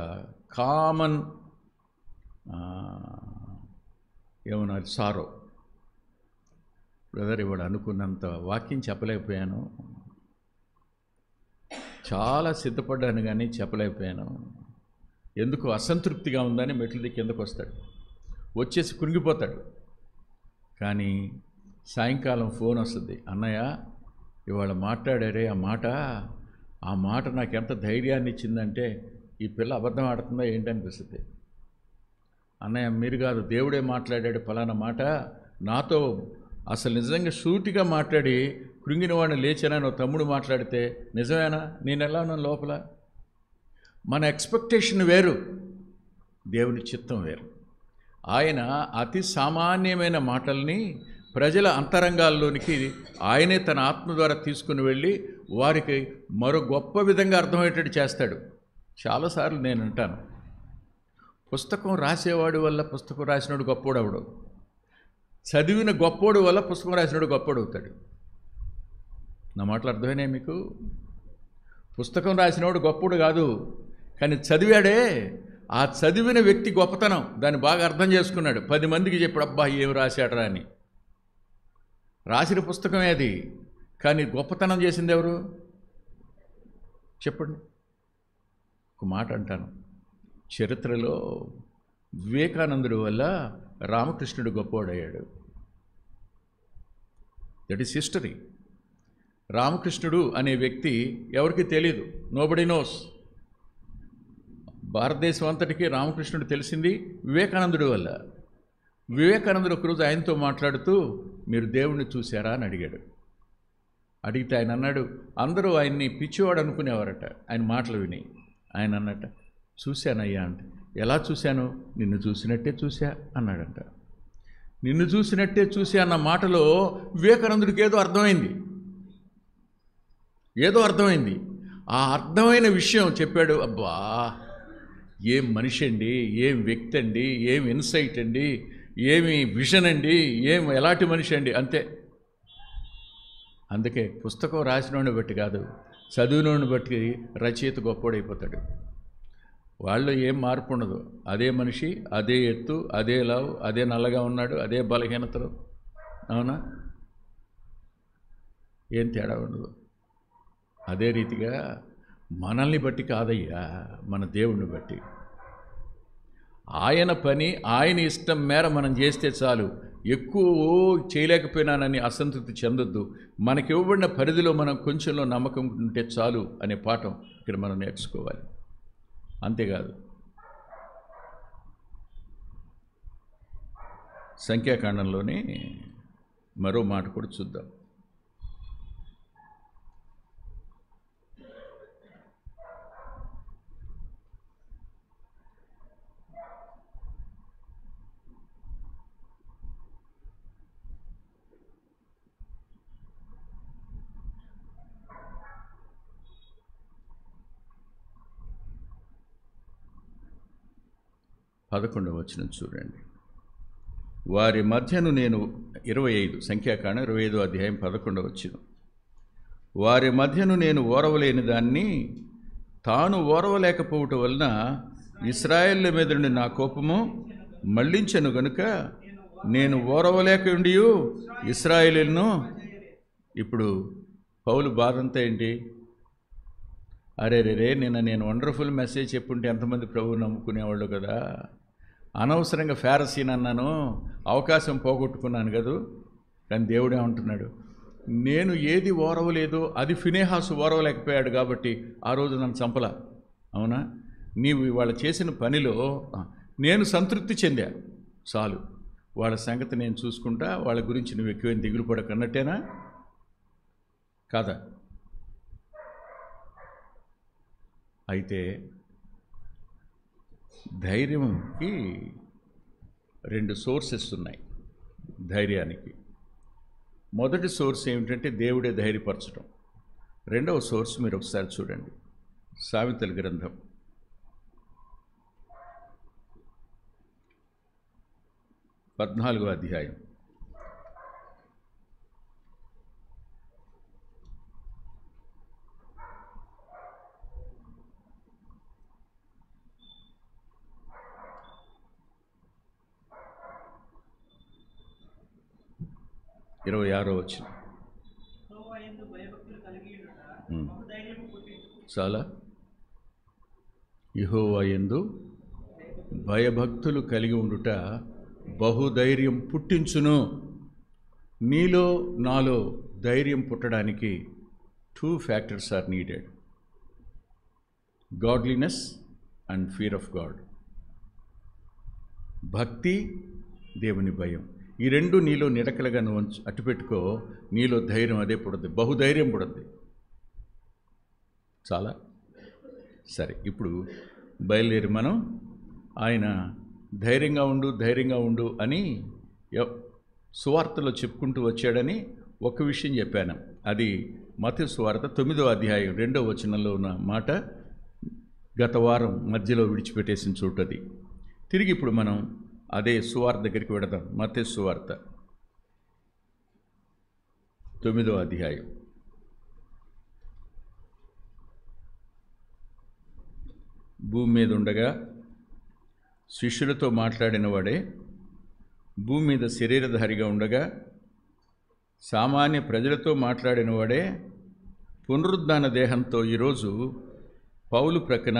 కామన్ ఏమన్నారు, సారో, బ్రదర్ ఇవాడు అనుకున్నంత వాక్యం చెప్పలేకపోయాను, చాలా సిద్ధపడ్డాను కానీ చెప్పలేకపోయాను, ఎందుకు అసంతృప్తిగా ఉందని మెట్ల దిక్కి కిందకు వస్తాడు, వచ్చేసి కృంగిపోతాడు. కానీ సాయంకాలం ఫోన్ వస్తుంది, అన్నయ్య ఇవాళ మాట్లాడారే ఆ మాట నాకు ఎంత ధైర్యాన్ని ఇచ్చిందంటే, ఈ పిల్ల అబద్ధం ఆడుతుందా ఏంటనిపిస్తుంది. అన్నయ్య మీరు కాదు, దేవుడే మాట్లాడాడు ఫలానా మాట నాతో, అసలు నిజంగా సూటిగా మాట్లాడి కృంగిన వాడిని లేచానని ఓ తమ్ముడు మాట్లాడితే నిజమేనా, నేను ఎలా ఉన్నాను లోపల. మన ఎక్స్పెక్టేషన్ వేరు, దేవుని చిత్తం వేరు. ఆయన అతి సామాన్యమైన మాటల్ని ప్రజల అంతరంగాల్లోనికి ఆయనే తన ఆత్మ ద్వారా తీసుకుని వెళ్ళి వారికి మరో గొప్ప విధంగా అర్థమయ్యేటట్టు చేస్తాడు. చాలాసార్లు నేను అంటాను, పుస్తకం రాసేవాడి వల్ల పుస్తకం రాసినోడు గొప్పోడు అవడు, చదివిన గొప్పోడు వల్ల పుస్తకం రాసినోడు గొప్పోడు అవుతాడు. నా మాటలు అర్థమైనా మీకు? పుస్తకం రాసినోడు గొప్పోడు కాదు, కానీ చదివాడే, ఆ చదివిన వ్యక్తి గొప్పతనం దాన్ని బాగా అర్థం చేసుకున్నాడు, 10 మందికి చెప్పాడు, అబ్బా ఏమి రాశాడరా అని. రాసిన పుస్తకమే అది, కానీ గొప్పతనం చేసింది ఎవరు చెప్పండి. ఒక మాట అంటాను, చరిత్రలో వివేకానందుడి వల్ల రామకృష్ణుడు గొప్పవాడయ్యాడు. That is history. రామకృష్ణుడు అనే వ్యక్తి ఎవరికి తెలియదు, నోబడి నోస్. భారతదేశం అంతటికీ రామకృష్ణుడు తెలిసింది వివేకానందుడి వల్ల. వివేకానందుడు ఒకరోజు ఆయనతో మాట్లాడుతూ, మీరు దేవుణ్ణి చూశారా అని అడిగాడు. అడిగితే ఆయన అన్నాడు, అందరూ ఆయన్ని పిచ్చివాడు అనుకునేవారట ఆయన మాటలు విని. ఆయన అన్నట్ట, చూశానయ్యా అంటే, ఎలా చూశాను, నిన్ను చూసినట్టే చూశా అన్నాడంట. నిన్ను చూసినట్టే చూసా అన్న మాటలో వివేకానందుడికి ఏదో అర్థమైంది. ఆ అర్థమైన విషయం చెప్పాడు. అబ్బా ఏం మనిషి అండి, ఏం వ్యక్తి అండి, ఏం ఇన్సైట్ అండి, ఏమి విజన్ అండి, ఎలాంటి మనిషి అండి, అంతే. అందుకే పుస్తకం రాసినోడిని బట్టి కాదు, చదివినోడిని బట్టి రచయిత గొప్పోడైపోతాడు. వాళ్ళు ఏం మార్పు ఉండదు, అదే మనిషి, అదే ఎత్తు, అదే లావు, అదే నల్లగా ఉన్నాడు, అదే బలహీనతలు, అవునా? ఏం తేడా ఉండదు. అదే రీతిగా మనల్ని బట్టి కాదయ్యా, మన దేవుణ్ణి బట్టి. ఆయన పని ఆయన ఇష్టం మేర మనం చేస్తే చాలు. ఎక్కువ చేయలేకపోయినానని అసంతృప్తి చెందొద్దు. మనకి ఇవ్వబడిన పరిధిలో మనం కొంచెంలో నమ్మకం ఉంటే చాలు అనే పాఠం ఇక్కడ మనం నేర్చుకోవాలి. అంతేకాదు, సంఖ్యాకాండంలోనే మరో మాట కూడా చూద్దాం. 11వ వచనం చూడండి. వారి మధ్యను నేను 25 సంఖ్యాకాండం 25వ అధ్యాయం 11వ వచనం. వారి మధ్యను నేను ఓరవలేని దాన్ని తాను ఓరవలేకపోవటం వలన ఇశ్రాయేలు మీద నుండి నా కోపము మళ్లించెను గనుక నేను ఓరవలేకుండి ఇశ్రాయేలును. ఇప్పుడు పౌలు బాధంతా ఏంటి? అరే నిన్న నేను వండర్ఫుల్ మెసేజ్ చెప్పుంటే ఎంతమంది ప్రభువు నమ్ముకునేవాళ్ళు కదా, అనవసరంగా ఫారసీని అన్నాను, అవకాశం పోగొట్టుకున్నాను కదా. కానీ దేవుడేమంటున్నాడు, నేను ఏది ఓరవలేదో అది ఫినేహాసు ఓరవలేకపోయాడు కాబట్టి ఆ రోజు నన్ను చంపలా. అవునా? నీవు వాళ్ళు చేసిన పనిలో నేను సంతృప్తి చెందా, చాలు, వాళ్ళ సంగతి నేను చూసుకుంటా, వాళ్ళ గురించి నువ్వు ఎక్కువేం దిగులు పడకన్నట్టేనా కాదా? అయితే ధైర్యంకి 2 సోర్సెస్ ఉన్నాయి ధైర్యానికి. మొదటి సోర్స్ ఏమిటంటే దేవుడే ధైర్యపరచడం. రెండవ సోర్స్ మీరు ఒకసారి చూడండి, సామెతల గ్రంథం 14వ అధ్యాయం 26వ వచనం. చాలా యెహోవా యందు భయభక్తులు కలిగి ఉండుట బహుధైర్యం పుట్టించును. నీలో నాలో ధైర్యం పుట్టడానికి 2 factors are needed: godliness and fear of God. భక్తి, దేవుని భయం, ఈ 2 నీలో నిడకలుగా నువ్వు అట్టుపెట్టుకో, నీలో ధైర్యం అదే పుడుద్ది, బహుధైర్యం పుడుద్ది. చాలా సరే. ఇప్పుడు బయలుదేరి మనం ఆయన ధైర్యంగా ఉండు అని సువార్తలో చెప్పుకుంటూ వచ్చాడని ఒక విషయం చెప్పాను. అది మత్తయి సువార్త 9వ అధ్యాయం 2వ వచనంలో ఉన్న మాట. గత వారం మధ్యలో విడిచిపెట్టేసిన చోటది. తిరిగి ఇప్పుడు మనం అదే సువార్త దగ్గరికి వెడదాం. మత్తయి సువార్త 9వ అధ్యాయం. భూమి మీద ఉండగా శిష్యులతో మాట్లాడిన వాడే, భూమి మీద శరీరధారిగా ఉండగా సామాన్య ప్రజలతో మాట్లాడిన వాడే, పునరుద్ధాన దేహంతో ఈరోజు పౌలు ప్రక్కన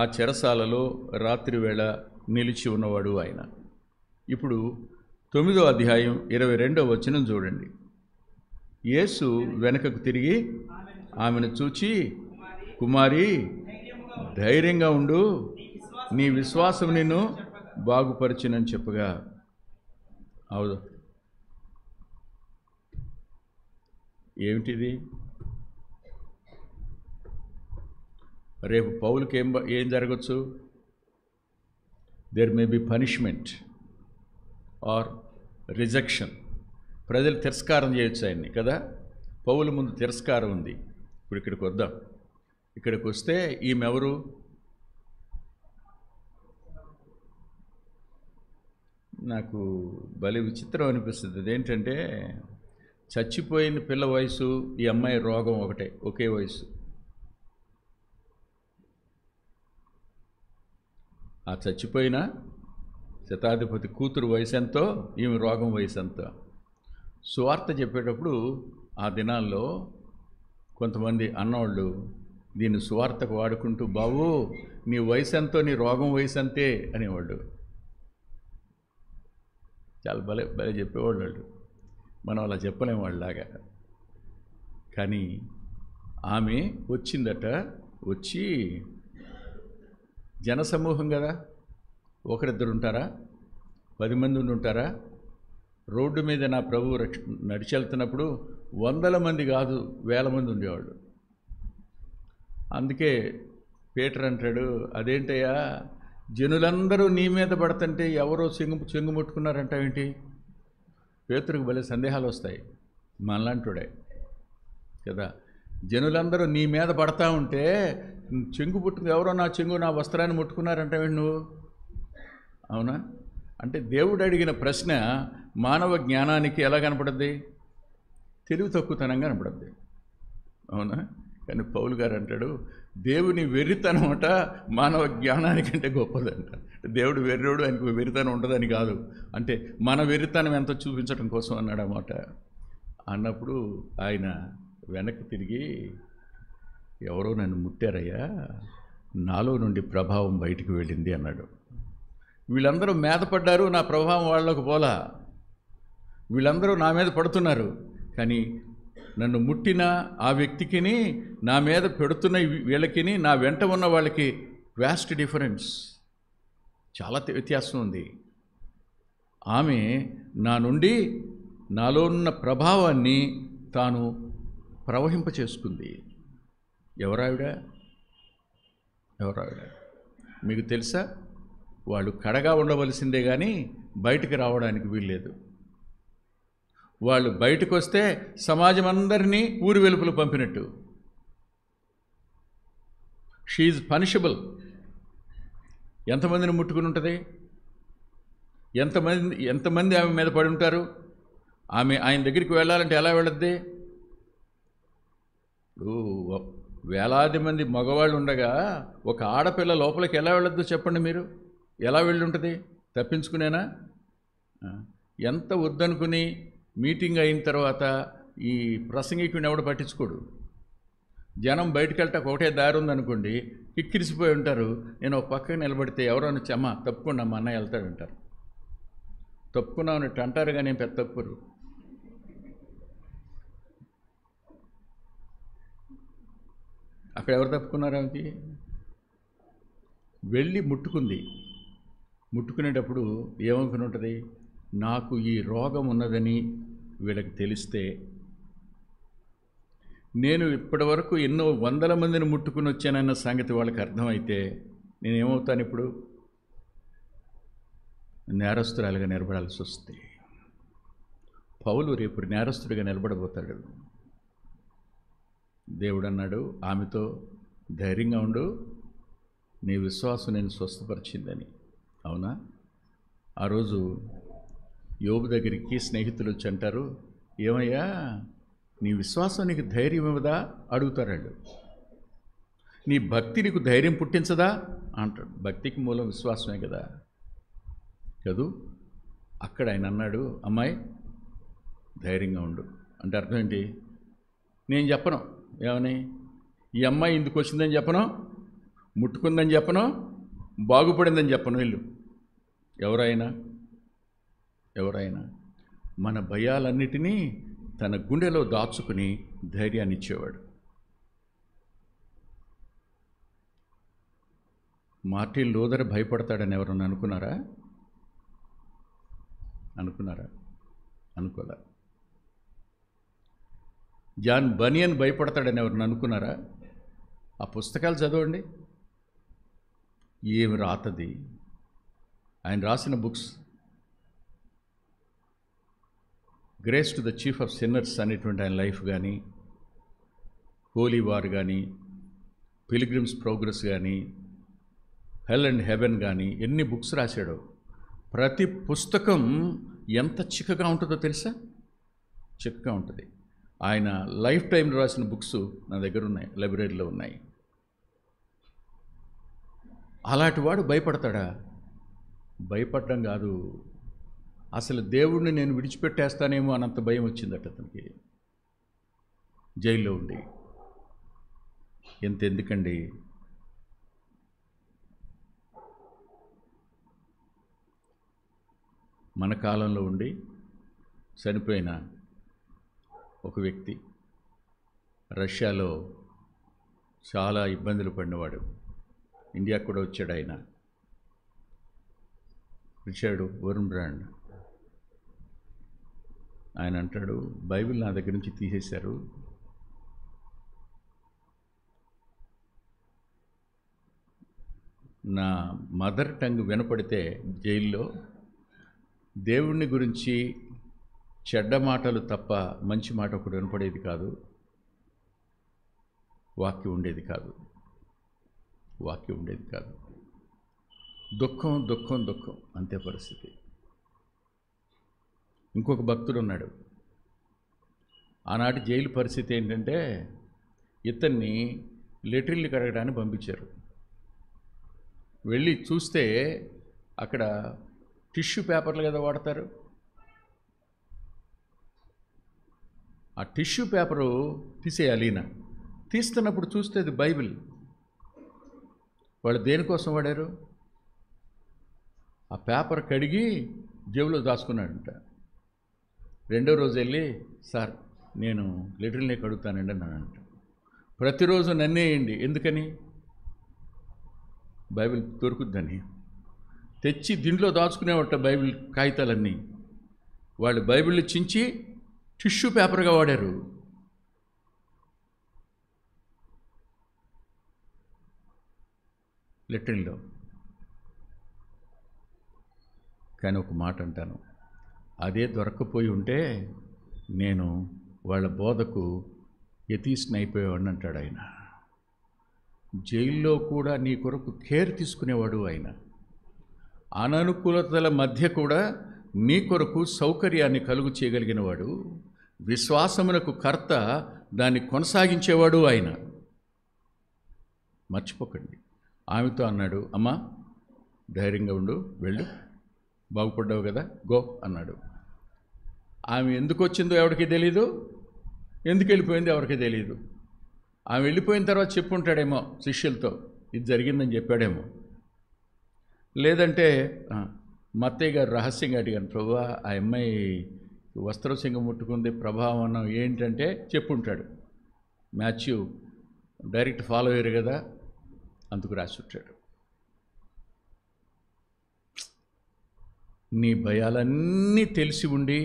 ఆ చెరసాలలో రాత్రివేళ నిలిచి ఉన్నవాడు ఆయన. ఇప్పుడు 9వ అధ్యాయం 22వ వచనం చూడండి. యేసు వెనకకు తిరిగి ఆమెను చూచి, కుమారి, ధైర్యంగా ఉండు, నీ విశ్వాసం నిన్ను బాగుపరిచినని చెప్పగా. అవును, ఏమిటిది? రేపు పౌలుకి ఏం జరగచ్చు? There may be punishment or rejection. ప్రజలు తిరస్కారం చేయొచ్చు ఆయన్ని కదా. పౌలు ముందు తిరస్కారం ఉంది. ఇప్పుడు ఇక్కడికి వద్దాం. ఇక్కడికి వస్తే ఈమెవరు? నాకు భలే విచిత్రం అనిపిస్తుంది. అదేంటంటే, చచ్చిపోయిన పిల్ల వయసు, ఈ అమ్మాయి రోగం ఒకే వయసు. ఆ చచ్చిపోయిన శతాధిపతి కూతురు వయసు ఎంతో, ఈమె రోగం వయసు ఎంతో. సువార్త చెప్పేటప్పుడు ఆ దినాల్లో కొంతమంది అన్నవాళ్ళు దీన్ని సువార్తకు వాడుకుంటూ, బాబు నీ వయసు ఎంతో, నీ రోగం వయసు అంతే అనేవాళ్ళు. చాలా భలే చెప్పేవాళ్ళు వాళ్ళు. మనం అలా చెప్పలేము వాళ్ళలాగా. కానీ ఆమె వచ్చిందట. వచ్చి జనసమూహం కదా, ఒకరిద్దరు ఉంటారా, 10 మంది ఉంటారా? రోడ్డు మీద నా ప్రభువు నడిచెళ్తున్నప్పుడు 100 మంది కాదు, 1000 మంది ఉండేవాళ్ళు. అందుకే పీటర్ అంటాడు, అదేంటయ్యా జనులందరూ నీ మీద పడుతుంటే ఎవరో చెంగు ముట్టుకున్నారంటావేంటి? పేతురుకు భలే సందేహాలు వస్తాయి, మనలాంటుడే కదా. జనులందరూ నీ మీద పడతా ఉంటే చెంగు పుట్టుకు ఎవరో నా వస్త్రాన్ని ముట్టుకున్నారంటావేంటి నువ్వు? అవునా? అంటే దేవుడు అడిగిన ప్రశ్న మానవ జ్ఞానానికి ఎలా కనపడుద్ది? తెలివి తక్కువతనంగా కనపడుద్ది. అవునా? కానీ పౌలు గారు అంటాడు, దేవుని వెర్రితనం అట మానవ జ్ఞానానికంటే గొప్పదంట. దేవుడు వెర్రోడు, ఆయనకు వెర్రితనం ఉండదని కాదు, అంటే మన వెర్రితనం ఎంతో చూపించడం కోసం అన్నాడు అన్నమాట. అన్నప్పుడు ఆయన వెనక్కి తిరిగి, ఎవరో నన్ను ముట్టారయ్యా, నాలో నుండి ప్రభావం బయటికి వెళ్ళింది అన్నాడు. వీళ్ళందరూ మీద పడ్డారు, నా ప్రభావం వాళ్ళకు పోలా. వీళ్ళందరూ నా మీద పడుతున్నారు, కానీ నన్ను ముట్టిన ఆ వ్యక్తికిని, నా మీద పెడుతున్న వీళ్ళకిని, నా వెంట ఉన్న వాళ్ళకి వ్యాస్ట్ డిఫరెన్స్, చాలా వ్యత్యాసం ఉంది. ఆమె నా నుండి నాలో ఉన్న ప్రభావాన్ని తాను ప్రవహింప చేసుకుంది. ఎవరావిడ? మీకు తెలుసా? వాళ్ళు కడగా ఉండవలసిందే కానీ బయటికి రావడానికి వీల్లేదు. వాళ్ళు బయటకు వస్తే సమాజం అందరినీ ఊరి వెలుపల పంపినట్టు. She is punishable. ఎంతమందిని ముట్టుకుని ఉంటుంది? ఎంతమంది ఆమె మీద పడి ఉంటారు? ఆయన దగ్గరికి వెళ్ళాలంటే ఎలా వెళ్ళద్ది? ఇప్పుడు వేలాది మంది మగవాళ్ళు ఉండగా ఒక ఆడపిల్ల లోపలికి ఎలా వెళ్ళొద్దు చెప్పండి మీరు? ఎలా వెళ్ళి ఉంటుంది? తప్పించుకునేనా? ఎంత వద్దనుకుని మీటింగ్ అయిన తర్వాత ఈ ప్రసంగికుని ఎవడు పట్టించుకోడు. జనం బయటకు వెళ్ళటానికి ఒకటే దారి ఉందనుకోండి, కిక్కిరిసిపోయి ఉంటారు. నేను ఒక పక్కన నిలబడితే ఎవరైనా చెమ్మ తప్పుకుండా మా అన్నయ్య వెళ్తాడు అంటారు. తప్పుకున్నామన్నట్టు అంటారు, కానీ ఏం పెద్ద తప్పురు. అక్కడ ఎవరు తప్పుకున్నారు? ఆమెకి వెళ్ళి ముట్టుకుంది. ముట్టుకునేటప్పుడు ఏమనుకుని ఉంటుంది? నాకు ఈ రోగం ఉన్నదని వీళ్ళకి తెలిస్తే, నేను ఇప్పటి వరకు ఎన్నో వందల మందిని ముట్టుకుని వచ్చానన్న సంగతి వాళ్ళకి అర్థమైతే నేనేమవుతాను? ఇప్పుడు నేరస్తురాలుగా నిలబడాల్సి వస్తుంది. పౌలు రేపు నేరస్తుడిగా నిలబడబోతాడు. దేవుడు అన్నాడు ఆమెతో, ధైర్యంగా ఉండు, నీ విశ్వాసం నేను స్వస్థపరిచిందని. అవునా? ఆ రోజు యోబు దగ్గరికి స్నేహితులు వచ్చి అంటారు, ఏమయ్యా నీ విశ్వాసం నీకు ధైర్యం ఇవ్వదా అడుగుతారాళ్ళు. నీ భక్తి నీకు ధైర్యం పుట్టించదా అంటాడు. భక్తికి మూలం విశ్వాసమే కదా. కదూ? అక్కడ ఆయన అన్నాడు, అమ్మాయి ధైర్యంగా ఉండు అంటే అర్థం ఏంటి? నేను చెప్పను ఏమని, ఈ అమ్మాయి ఇందుకు వచ్చిందని చెప్పను, ముట్టుకుందని చెప్పను, బాగుపడిందని చెప్పను. వీళ్ళు ఎవరైనా మన భయాలన్నిటినీ తన గుండెలో దాచుకుని ధైర్యాన్ని ఇచ్చేవాడు. మార్టిన్ లూథర్ భయపడతాడని ఎవరన్నా అనుకున్నారా? అనుకోలే. జాన్ బనియన్ భయపడతాడని ఎవరన్నా అనుకున్నారా? ఆ పుస్తకాలు చదవండి, ఏమి రాతది. ఆయన రాసిన books, grace to the chief of sinners అనేటువంటి ఆయన లైఫ్ కానీ, హోలీ వార్ కానీ, పిల్గ్రిమ్స్ ప్రోగ్రెస్ కానీ, హెల్ అండ్ హెవెన్ కానీ, ఎన్ని బుక్స్ రాశాడో. ప్రతి పుస్తకం ఎంత చిక్కగా ఉంటుందో తెలుసా? చిక్కగా ఉంటుంది. ఆయన లైఫ్ టైంలో రాసిన బుక్స్ నా దగ్గర ఉన్నాయి, లైబ్రరీలో ఉన్నాయి. అలాంటి వాడు భయపడతాడా? భయపడడం కాదు, అసలు దేవుడిని నేను విడిచిపెట్టేస్తానేమో అన్నంత భయం వచ్చిందట అతనికి. జైల్లో ఉండి. ఎందుకండి? మన కాలంలో ఉండి చనిపోయిన ఒక వ్యక్తి, రష్యాలో చాలా ఇబ్బందులు పడినవాడు, ఇండియాకు కూడా వచ్చాడు. ఆయన రిచర్డ్ వరుణ్. ఆయన అంటాడు, బైబిల్ నా దగ్గర నుంచి తీసేశారు, నా మదర్ టంగ్ వినపడితే జైల్లో దేవుణ్ణి గురించి చెడ్డ మాటలు తప్ప మంచి మాట ఒకటి వినపడేది కాదు, వాక్యం ఉండేది కాదు. దుఃఖం దుఃఖం దుఃఖం, అంతే పరిస్థితి. ఇంకొక భక్తుడు ఉన్నాడు. ఆనాటి జైలు పరిస్థితి ఏంటంటే ఇతన్ని లెటర్లు కడగడానికి పంపించారు. వెళ్ళి చూస్తే అక్కడ టిష్యూ పేపర్లు కదా వాడతారు. ఆ టిష్యూ పేపరు తీసేయాలి. ఈయన తీస్తున్నప్పుడు చూస్తే అది బైబిల్. వాళ్ళు దేనికోసం వాడారు? ఆ పేపర్ కడిగి జేబులో దాచుకున్నాడంట. రెండో రోజు వెళ్ళి, సార్ నేను లెటర్లే కడుగుతానండి అన్నాడంట. ప్రతిరోజు నన్నేయండి. ఎందుకని? బైబిల్ దొరుకుద్దని. తెచ్చి దీంట్లో దాచుకునేవట బైబిల్ కాగితాలన్నీ. వాళ్ళు బైబిల్ని చించి టిష్యూ పేపర్గా వాడారు. లెటర్లో. కానీ ఒక మాట అంటాను, అదే దొరక్కపోయి ఉంటే నేను వాళ్ళ బోధకు యతీష్ణ అయిపోయేవాడిని అంటాడు ఆయన. జైల్లో కూడా నీ కొరకు కేర్ తీసుకునేవాడు ఆయన. అననుకూలతల మధ్య కూడా నీ కొరకు సౌకర్యాన్ని కలుగు చేయగలిగిన వాడు, విశ్వాసమునకు కర్త, దాన్ని కొనసాగించేవాడు ఆయన. మర్చిపోకండి. ఆమెతో అన్నాడు, అమ్మా ధైర్యంగా ఉండు, వెళ్ళు, బాగుపడ్డావు కదా, గో అన్నాడు. ఆమె ఎందుకు వచ్చిందో ఎవరికి తెలీదు, ఎందుకు వెళ్ళిపోయిందో ఎవరికి తెలియదు. ఆమె వెళ్ళిపోయిన తర్వాత చెప్పుంటాడేమో శిష్యులతో, ఇది జరిగిందని చెప్పాడేమో. లేదంటే మత్తయ్య గారు రహస్యంగా అడిగాను, ప్రభువా ఆ అమ్మాయి వస్త్రసింగం ముట్టుకుంది, ప్రభావం ఏంటంటే చెప్పుంటాడు. మాథ్యూ డైరెక్ట్ ఫాలో అయ్యారు కదా, అందుకు రాసి ఉంటాడు. నీ భయాలన్నీ తెలిసి ఉండి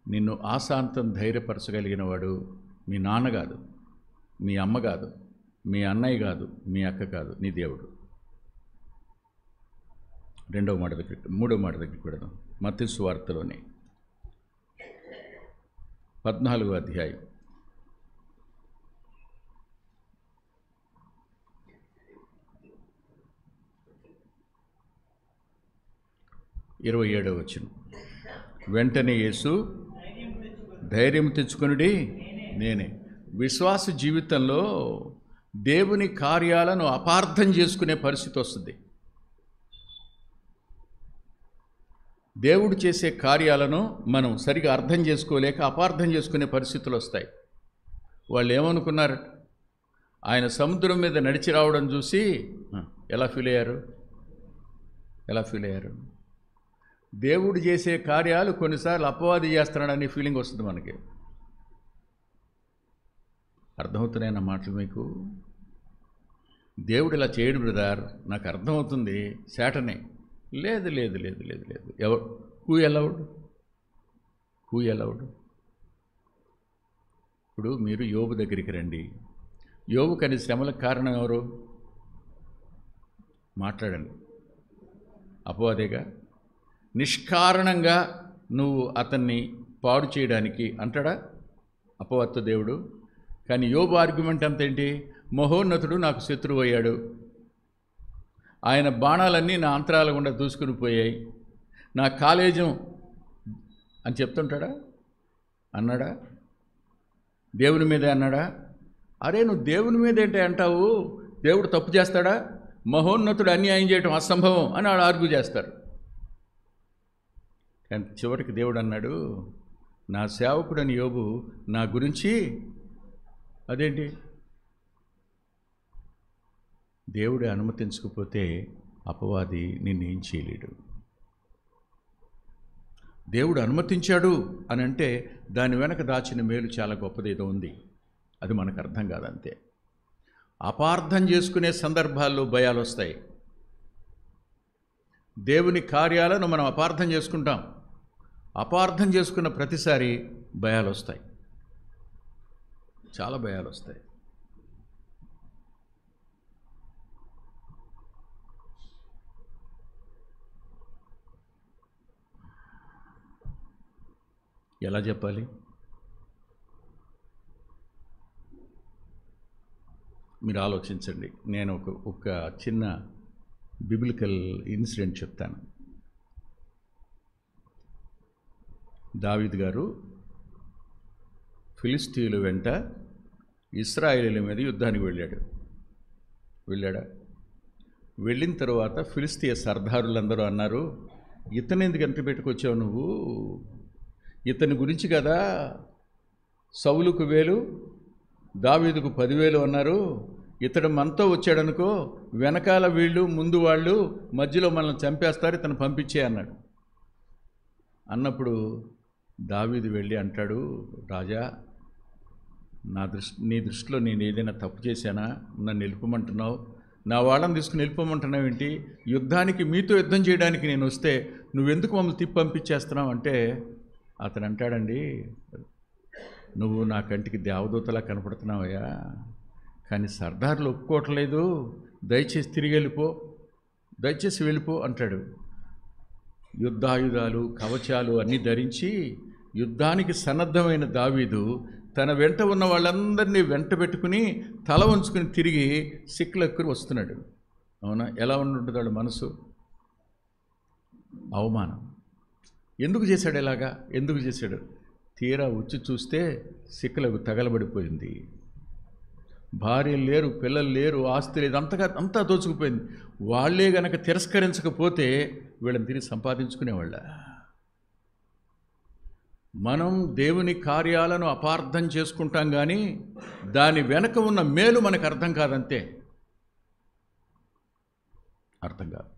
నిన్ను ఆశాంతం ధైర్యపరచగలిగిన వాడు మీ నాన్న కాదు, మీ అమ్మ కాదు, మీ అన్నయ్య కాదు, మీ అక్క కాదు, నీ దేవుడు. మూడో మాట దగ్గరికి పెడదాం. మత్తయి సువార్తలోని 14వ అధ్యాయం 27వ వచనం. వెంటనే యేసు, ధైర్యం తెచ్చుకొనుడి, నేనే. విశ్వాస జీవితంలో దేవుని కార్యాలను అపార్థం చేసుకునే పరిస్థితి వస్తుంది. దేవుడు చేసే కార్యాలను మనం సరిగా అర్థం చేసుకోలేక అపార్థం చేసుకునే పరిస్థితులు వస్తాయి. వాళ్ళు ఏమనుకున్నారు? ఆయన సముద్రం మీద నడిచి రావడం చూసి ఎలా ఫీల్ అయ్యారు? దేవుడు చేసే కార్యాలు కొన్నిసార్లు అపవాది చేస్తున్నాడని ఫీలింగ్ వస్తుంది మనకి. అర్థమవుతున్నాయి నా మాటలు మీకు? దేవుడు ఇలా చేయడు బ్రదర్, నాకు అర్థమవుతుంది, శాటనే. లేదు లేదు లేదు లేదు లేదు ఎవరు? Who allowed? ఇప్పుడు మీరు యోబు దగ్గరికి రండి. యోబుకని శ్రమలకు కారణం ఎవరు? మాట్లాడండి. అపవాదేగా. నిష్కారణంగా నువ్వు అతన్ని పాడు చేయడానికి అంటాడా అపవాదితో దేవుడు? కానీ యోబు ఆర్గ్యుమెంట్ అంతేంటి? మహోన్నతుడు నాకు శత్రువు అయ్యాడు, ఆయన బాణాలన్నీ నా అంతరాల గుండా దూసుకుని పోయాయి, నా కాలేజం అని చెప్తుంటాడా? అన్నాడా? దేవుని మీదే అన్నాడా? అరే నువ్వు దేవుని మీదేంటే అంటావు? దేవుడు తప్పు చేస్తాడా? మహోన్నతుడు అన్యాయం చేయటం అసంభవం అని వాళ్ళు ఆర్గ్యూ చేస్తారు. కానీ చివరికి దేవుడు అన్నాడు, నా సేవకుడని యోబు నా గురించి అదేంటి? దేవుడు అనుమతించకపోతే అపవాది నిన్నేం చేయలేడు. దేవుడు అనుమతించాడు అని అంటే దాని వెనక దాచిన మేలు చాలా గొప్పదేదో ఉంది, అది మనకు అర్థం కాదంతే. అపార్థం చేసుకునే సందర్భాల్లో భయాలు వస్తాయి. దేవుని కార్యాలను మనం అపార్థం చేసుకుంటాం. అపార్థం చేసుకున్న ప్రతిసారి భయాలు వస్తాయి, చాలా భయాలు వస్తాయి. ఎలా చెప్పాలి? మీరు ఆలోచించండి. నేను ఒక చిన్న బిబ్లికల్ ఇన్సిడెంట్ చెప్తాను. దావీదు గారు ఫిలిస్తీయుల వెంట ఇశ్రాయేలీయుల మీద యుద్ధానికి వెళ్ళాడా? వెళ్ళిన తర్వాత ఫిలిస్తీయ సర్దారులందరూ అన్నారు, ఇతను ఎందుకు ఎంత పెట్టుకొచ్చావు నువ్వు? ఇతని గురించి కదా సౌలుకు 1000 దావీదుకు 10,000 అన్నారు. ఇతడు మనతో వచ్చాడనుకో, వెనకాల వీళ్ళు ముందు వాళ్ళు మధ్యలో మనల్ని చంపేస్తారు, ఇతను పంపించే అన్నాడు. అన్నప్పుడు దావీదు వెళ్ళి అంటాడు, రాజా నీ దృష్టిలో నేను ఏదైనా తప్పు చేశానా? నన్ను నిలుపమంటున్నావు, నా వాళ్ళని తీసుకుని నిలుపమంటున్నావు ఏంటి? యుద్ధానికి మీతో యుద్ధం చేయడానికి నేను వస్తే నువ్వెందుకు మమ్మల్ని తిప్పి పంపించేస్తున్నావు అంటే, అతను అంటాడండి, నువ్వు నా కంటికి దేవదూతలా కనపడుతున్నావయ్యా, కానీ సర్దార్లు ఒప్పుకోవట్లేదు, దయచేసి తిరిగి వెళ్ళిపో అంటాడు. యుద్ధాయుధాలు కవచాలు అన్నీ ధరించి యుద్ధానికి సన్నద్ధమైన దావీదు తన వెంట ఉన్న వాళ్ళందరినీ వెంట పెట్టుకుని తల వంచుకుని తిరిగి సిక్లెక్కుని వస్తున్నాడు. అవునా? ఎలా ఉంటుందో వాళ్ళ మనసు? అవమానం. ఎందుకు చేశాడు ఇలాగా? ఎందుకు చేశాడు? తీరా వచ్చి చూస్తే సిక్లకు తగలబడిపోయింది. భార్యలు లేరు, పిల్లలు లేరు, ఆస్తి లేదు, అంతా దోచుకుపోయింది. వాళ్ళే గనక తిరస్కరించకపోతే వీళ్ళని తిరిగి సంపాదించుకునేవాళ్ళ. మనం దేవుని కార్యాలను అపార్థం చేసుకుంటాం, కానీ దాని వెనక ఉన్న మేలు మనకు అర్థం కాదంతే. అర్థం కాదు.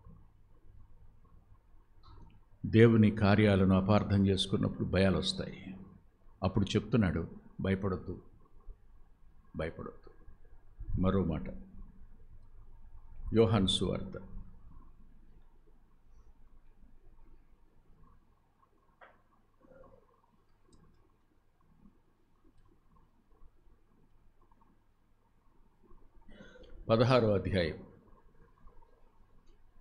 దేవుని కార్యాలను అపార్థం చేసుకున్నప్పుడు భయాలు వస్తాయి. అప్పుడు చెప్తున్నాడు, భయపడొద్దు. మరో మాట, యోహాను సువార్త 16వ అధ్యాయం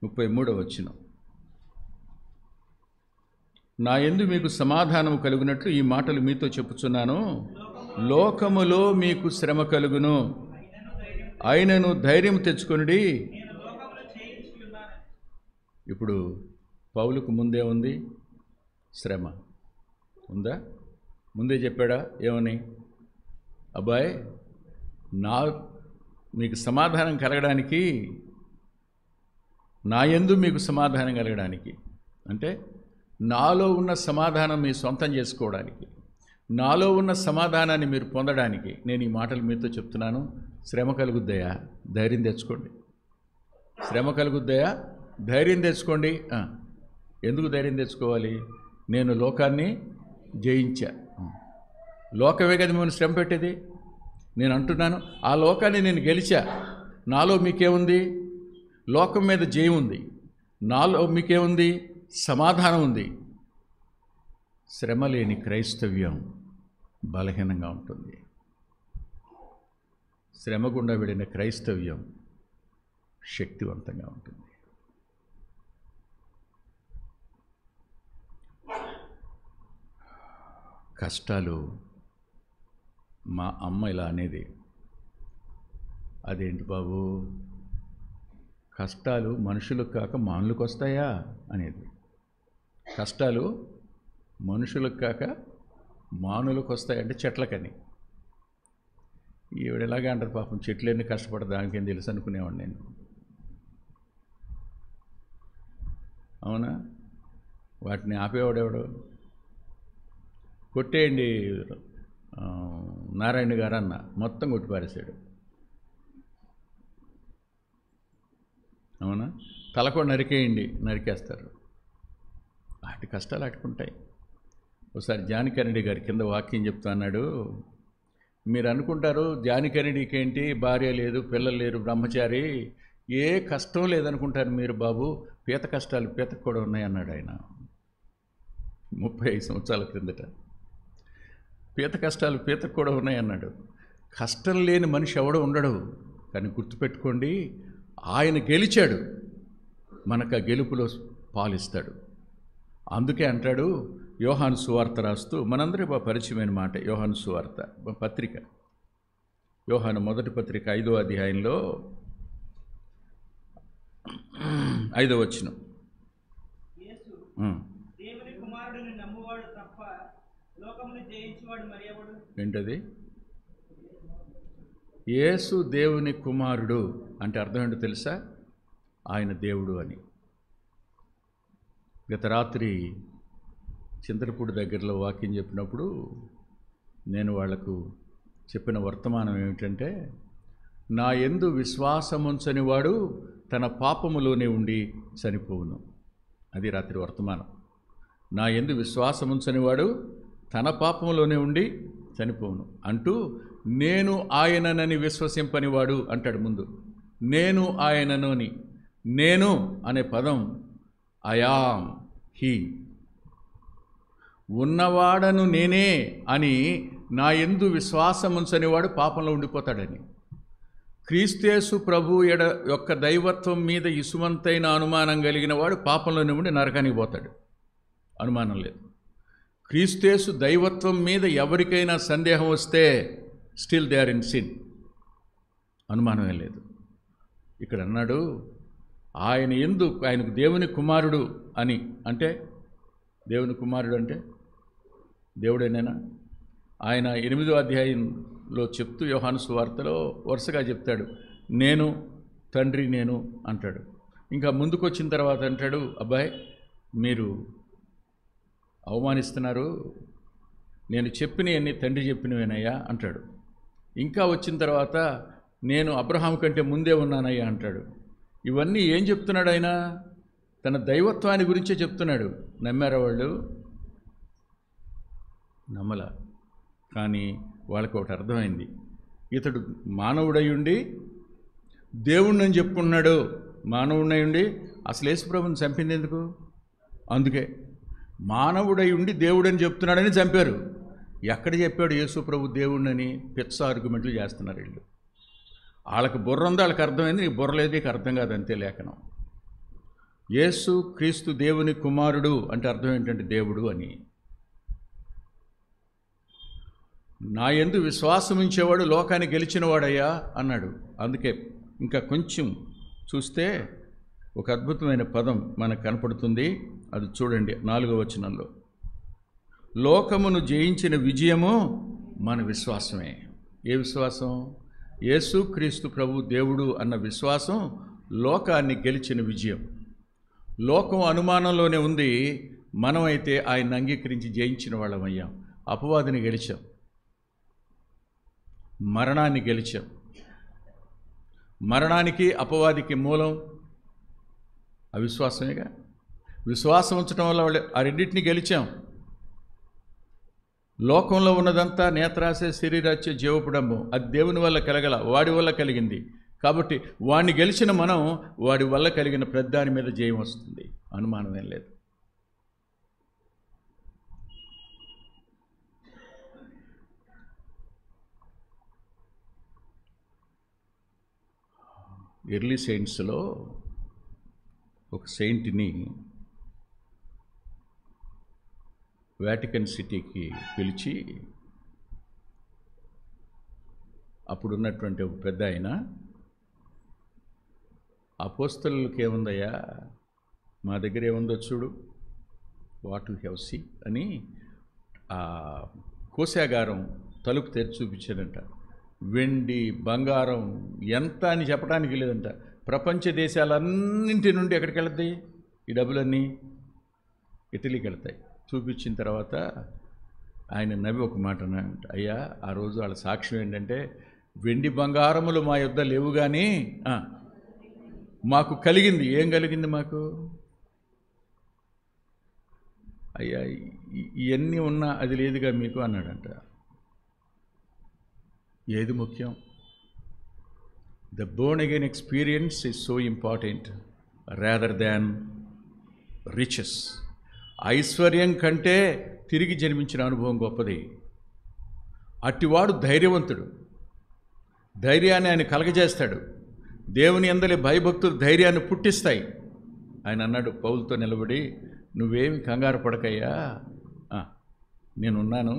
33వ వచనం. నా యందు మీకు సమాధానము కలుగునట్లు ఈ మాటలు మీతో చెప్పుచున్నాను. లోకములో మీకు శ్రమ కలుగును, అయినను ధైర్యం తెచ్చుకొనుడి. ఇప్పుడు పౌలుకు ముందే ఉంది శ్రమ. ఉందా? ముందే చెప్పాడా? ఏమని? అబ్బాయి, మీకు సమాధానం కలగడానికి, నా యందు మీకు సమాధానం కలగడానికి, అంటే నాలో ఉన్న సమాధానం మీ సొంతం చేసుకోవడానికి, నాలో ఉన్న సమాధానాన్ని మీరు పొందడానికి నేను ఈ మాటలు మీతో చెప్తున్నాను. శ్రమ కలుగుద్దయా, ధైర్యం తెచ్చుకోండి. శ్రమ కలుగుద్దయా, ధైర్యం తెచ్చుకోండి. ఎందుకు ధైర్యం తెచ్చుకోవాలి? నేను లోకాన్ని జయించా. లోకమే కదా మిమ్మల్ని శ్రమ పెట్టేది. నేను అంటున్నాను, ఆ లోకాన్ని నేను గెలిచా. నాలో మీకేముంది? లోకం మీద జయం ఉంది. నాలో మీకేముంది? సమాధానం ఉంది. శ్రమ లేని క్రైస్తవ్యం బలహీనంగా ఉంటుంది. శ్రమ గుండా వెళ్ళిన క్రైస్తవ్యం శక్తివంతంగా ఉంటుంది. కష్టాలు, మా అమ్మ ఇలా అనేది, అదేంటి బాబు, కష్టాలు మనుషులకు కాక మానులకు వస్తాయా అనేది. కష్టాలు మనుషులకు కాక మానులకు వస్తాయంటే చెట్లకని. ఈవిడ ఎలాగా అంటారు, పాపం చెట్లన్నీ కష్టపడదు, దానికేం తెలుసు అనుకునేవాడు నేను. అవునా? వాటిని ఆపేవాడెవడు? కొట్టేయండి నారాయణ గారు అన్న, మొత్తం కొట్టిపారేశాడు. అవునా? తలకొండ నరికేస్తారు. వాటి కష్టాలు అట్టుకుంటాయి. ఒకసారి జానకిరెడ్డి గారి కింద వాక్యం చెప్తా అన్నాడు. మీరు అనుకుంటారు జానకిరెడ్డికి ఏంటి, భార్య లేదు, పిల్లలు లేరు, బ్రహ్మచారి, ఏ కష్టం లేదనుకుంటారు మీరు బాబు, పీత కష్టాలు పీతకు కూడా ఉన్నాయన్నాడు ఆయన 35 సంవత్సరాల క్రిందట. పీత కష్టాలు పీతకు కూడా ఉన్నాయన్నాడు. కష్టం లేని మనిషి ఎవడో ఉండడు. కానీ గుర్తుపెట్టుకోండి, ఆయన గెలిచాడు, మనకు ఆ గెలుపులో పాలిస్తాడు. అందుకే అంటాడు యోహాను సువార్త రాస్తూ, మనందరికీ పరిచయమైన మాట, యోహాను సువార్త పత్రిక, యోహాను మొదటి పత్రిక 5వ అధ్యాయంలో 5వ వచనం. ఏంటది? యేసు దేవుని కుమారుడు అంటే అర్థం ఏంటో తెలుసా? ఆయన దేవుడు అని. గత రాత్రి చింతలపూడి దగ్గరలో వాక్యం చెప్పినప్పుడు నేను వాళ్లకు చెప్పిన వర్తమానం ఏమిటంటే, నా యందు విశ్వాసముంచని వాడు తన పాపములోనే ఉండి చనిపోవును. అది రాత్రి వర్తమానం. నా యందు విశ్వాసముంచని వాడు తన పాపములోనే ఉండి చనిపోవును అంటూ, నేను ఆయననని విశ్వసింపనివాడు అంటాడు ముందు. నేను ఆయనను అని. నేను అనే పదం ఐయామ్ హీ, ఉన్నవాడను నేనే అని. నా యందు విశ్వాసముంచనివాడు పాపంలో ఉండిపోతాడని. క్రీస్తేసు ప్రభు యొక్క దైవత్వం మీద ఇసుమంతైన అనుమానం కలిగిన వాడు పాపంలోనే ఉండి నరకానికి పోతాడు, అనుమానం లేదు. క్రీస్తేసు దైవత్వం మీద ఎవరికైనా సందేహం వస్తే still they are in sin, అనుమానమే లేదు. ఇక్కడ అన్నాడు ఆయన ఆయనకు దేవుని కుమారుడు అని. అంటే దేవుని కుమారుడు అంటే దేవుడేనేనా? ఆయన 8వ అధ్యాయంలో చెప్తూ యోహాను సువార్తలో వరుసగా చెప్తాడు, నేను తండ్రి నేను అంటాడు. ఇంకా ముందుకు వచ్చిన తర్వాత అంటాడు, అబ్బాయి మీరు అవమానిస్తున్నారు, నేను చెప్పినవన్నీ తండ్రి చెప్పినవేనయ్యా అంటాడు. ఇంకా వచ్చిన తర్వాత నేను అబ్రహాం కంటే ముందే ఉన్నానయ్యా అంటాడు. ఇవన్నీ ఏం చెప్తున్నాడు ఆయన? తన దైవత్వాన్ని గురించే చెప్తున్నాడు. నమ్మారా వాళ్ళు? నమ్మల. కానీ వాళ్ళకి ఒకటి అర్థమైంది, ఇతడు మానవుడయ్యుండి దేవుణ్ణని చెప్పుకున్నాడు. మానవుడయ్యుండి అసలు యేసుప్రభుని చంపింది ఎందుకు? అందుకే మానవుడై ఉండి దేవుడని చెప్తున్నాడని చంపారు. ఎక్కడ చెప్పాడు యేసుప్రభు దేవుడిని? పిచ్చ ఆర్గ్యుమెంట్లు చేస్తున్నారు వీళ్ళు. వాళ్ళకి బుర్ర ఉంది, వాళ్ళకి అర్థమైంది, నీకు బుర్ర లేదు, నీకు అర్థం కాదు, అంతే లేఖనం. యేసు క్రీస్తు దేవుని కుమారుడు అంటే అర్థం ఏంటంటే దేవుడు అని. నా యందు విశ్వాసం ఉంచేవాడు లోకాన్ని గెలిచినవాడయ్యా అన్నాడు. అందుకే ఇంకా కొంచెం చూస్తే ఒక అద్భుతమైన పదం మనకు కనపడుతుంది. అది చూడండి 4వ వచనంలో. లోకమును జయించిన విజయము మన విశ్వాసమే. ఏ విశ్వాసం? యేసు క్రీస్తు ప్రభు దేవుడు అన్న విశ్వాసం లోకాన్ని గెలిచిన విజయం. లోకం అనుమానంలోనే ఉంది, మనమైతే ఆయన అంగీకరించి జయించిన వాళ్ళమయ్యాం. అపవాదిని గెలిచాం, మరణాన్ని గెలిచాం. మరణానికి అపవాదికి మూలం అవిశ్వాసమేగా. విశ్వాసం ఉంచడం వల్ల వాళ్ళు ఆ రెండింటిని గెలిచాం. లోకంలో ఉన్నదంతా నేత్రాశ, శరీరాశ, జీవపుడము, అది దేవుని వల్ల కలగల, వాడి వల్ల కలిగింది. కాబట్టి వాడిని గెలిచిన మనం వాడి వల్ల కలిగిన ప్రతిదాని మీద జయం వస్తుంది, అనుమానమేం లేదు. ఎర్లీ సెయింట్స్లో ఒక సెయింట్ని వాటికన్ సిటీకి పిలిచి, అప్పుడున్నటువంటి ఒక పెద్ద ఆయన, అపోస్తలులకు ఏముందయ్యా, మా దగ్గర ఏముందో చూడు, వాట్ యు హ్యావ్ సీ అని ఆ కోశాగారం తలుపు తెరిచి చూపించాడంట. వెండి బంగారం ఎంత అని చెప్పడానికి లేదంట. ప్రపంచ దేశాలన్నింటి నుండి ఎక్కడికి వెళ్తాయి ఈ డబ్బులన్నీ? ఇటలీకి వెళ్తాయి. చూపించిన తర్వాత ఆయన నవ్వి ఒక మాట అన్నాడంట, అయ్యా ఆ రోజు వాళ్ళ సాక్ష్యం ఏంటంటే, వెండి బంగారములు మా యొద్ద లేవు కానీ మాకు కలిగింది. ఏం కలిగింది మాకు? అయ్యా ఇవన్నీ ఉన్నా అది లేదుగా మీకు అన్నాడంట. ఏది ముఖ్యం? The Born again experience is so important rather than riches. ఐశ్వర్యం కంటే తిరిగి జన్మించిన అనుభవం గొప్పది. అట్టివాడు ధైర్యవంతుడు. ధైర్యాన్ని ఆయన కలగజేస్తాడు. దేవుని యందలి భయభక్తులు ధైర్యాన్ని పుట్టిస్తాయి. ఆయన అన్నాడు పౌలుతో నిలబడి, నువ్వేమి కంగారు పడకయ్యా, నేనున్నాను,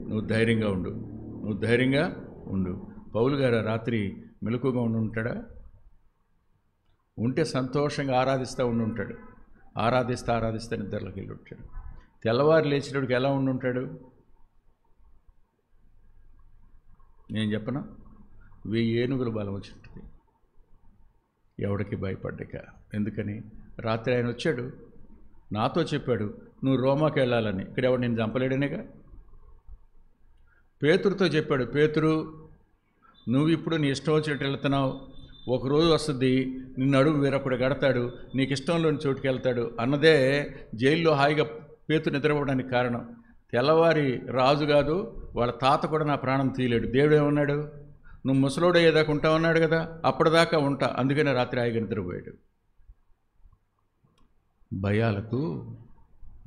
నువ్వు ధైర్యంగా ఉండు, నువ్వు ధైర్యంగా ఉండు. పౌలు గారు రాత్రి మెలకుగా ఉండి ఉంటాడా? ఉంటే సంతోషంగా ఆరాధిస్తూ ఉంటాడు. ఆరాధిస్తే నిద్రలోకి వెళ్ళి ఉంటాడు. తెల్లవారు లేచినోడికి ఎలా ఉంటాడు? నేను చెప్పనా, 1000 ఏనుగుల బలం వచ్చి ఉంటుంది. ఎవడికి భయపడ్డాక. ఎందుకని? రాత్రి ఆయన వచ్చాడు, నాతో చెప్పాడు, నువ్వు రోమాకి వెళ్ళాలని. ఇక్కడ ఎవడు నేను చంపలేడనేగా. పేతురుతో చెప్పాడు, పేతురు నువ్వు ఇప్పుడు నీ ఇష్టం వచ్చినట్టు వెళ్తున్నావు, ఒకరోజు వస్తుంది నిన్ను అడుగు వేరొకడు గడతాడు, నీకు ఇష్టంలోని చోటుకి వెళ్తాడు అన్నదే జైల్లో హాయిగా పేతురు నిద్రపోవడానికి కారణం. తెల్లవారి రాజు కాదు, వాళ్ళ తాత కూడా నా ప్రాణం తీయలేడు. దేవుడు ఏమన్నాడు? నువ్వు ముసలోడు అయ్యేదాకా ఉంటా ఉన్నాడు కదా, అప్పటిదాకా ఉంటా, అందుకనే రాత్రి హాయిగా నిద్రపోయాడు. భయాలకు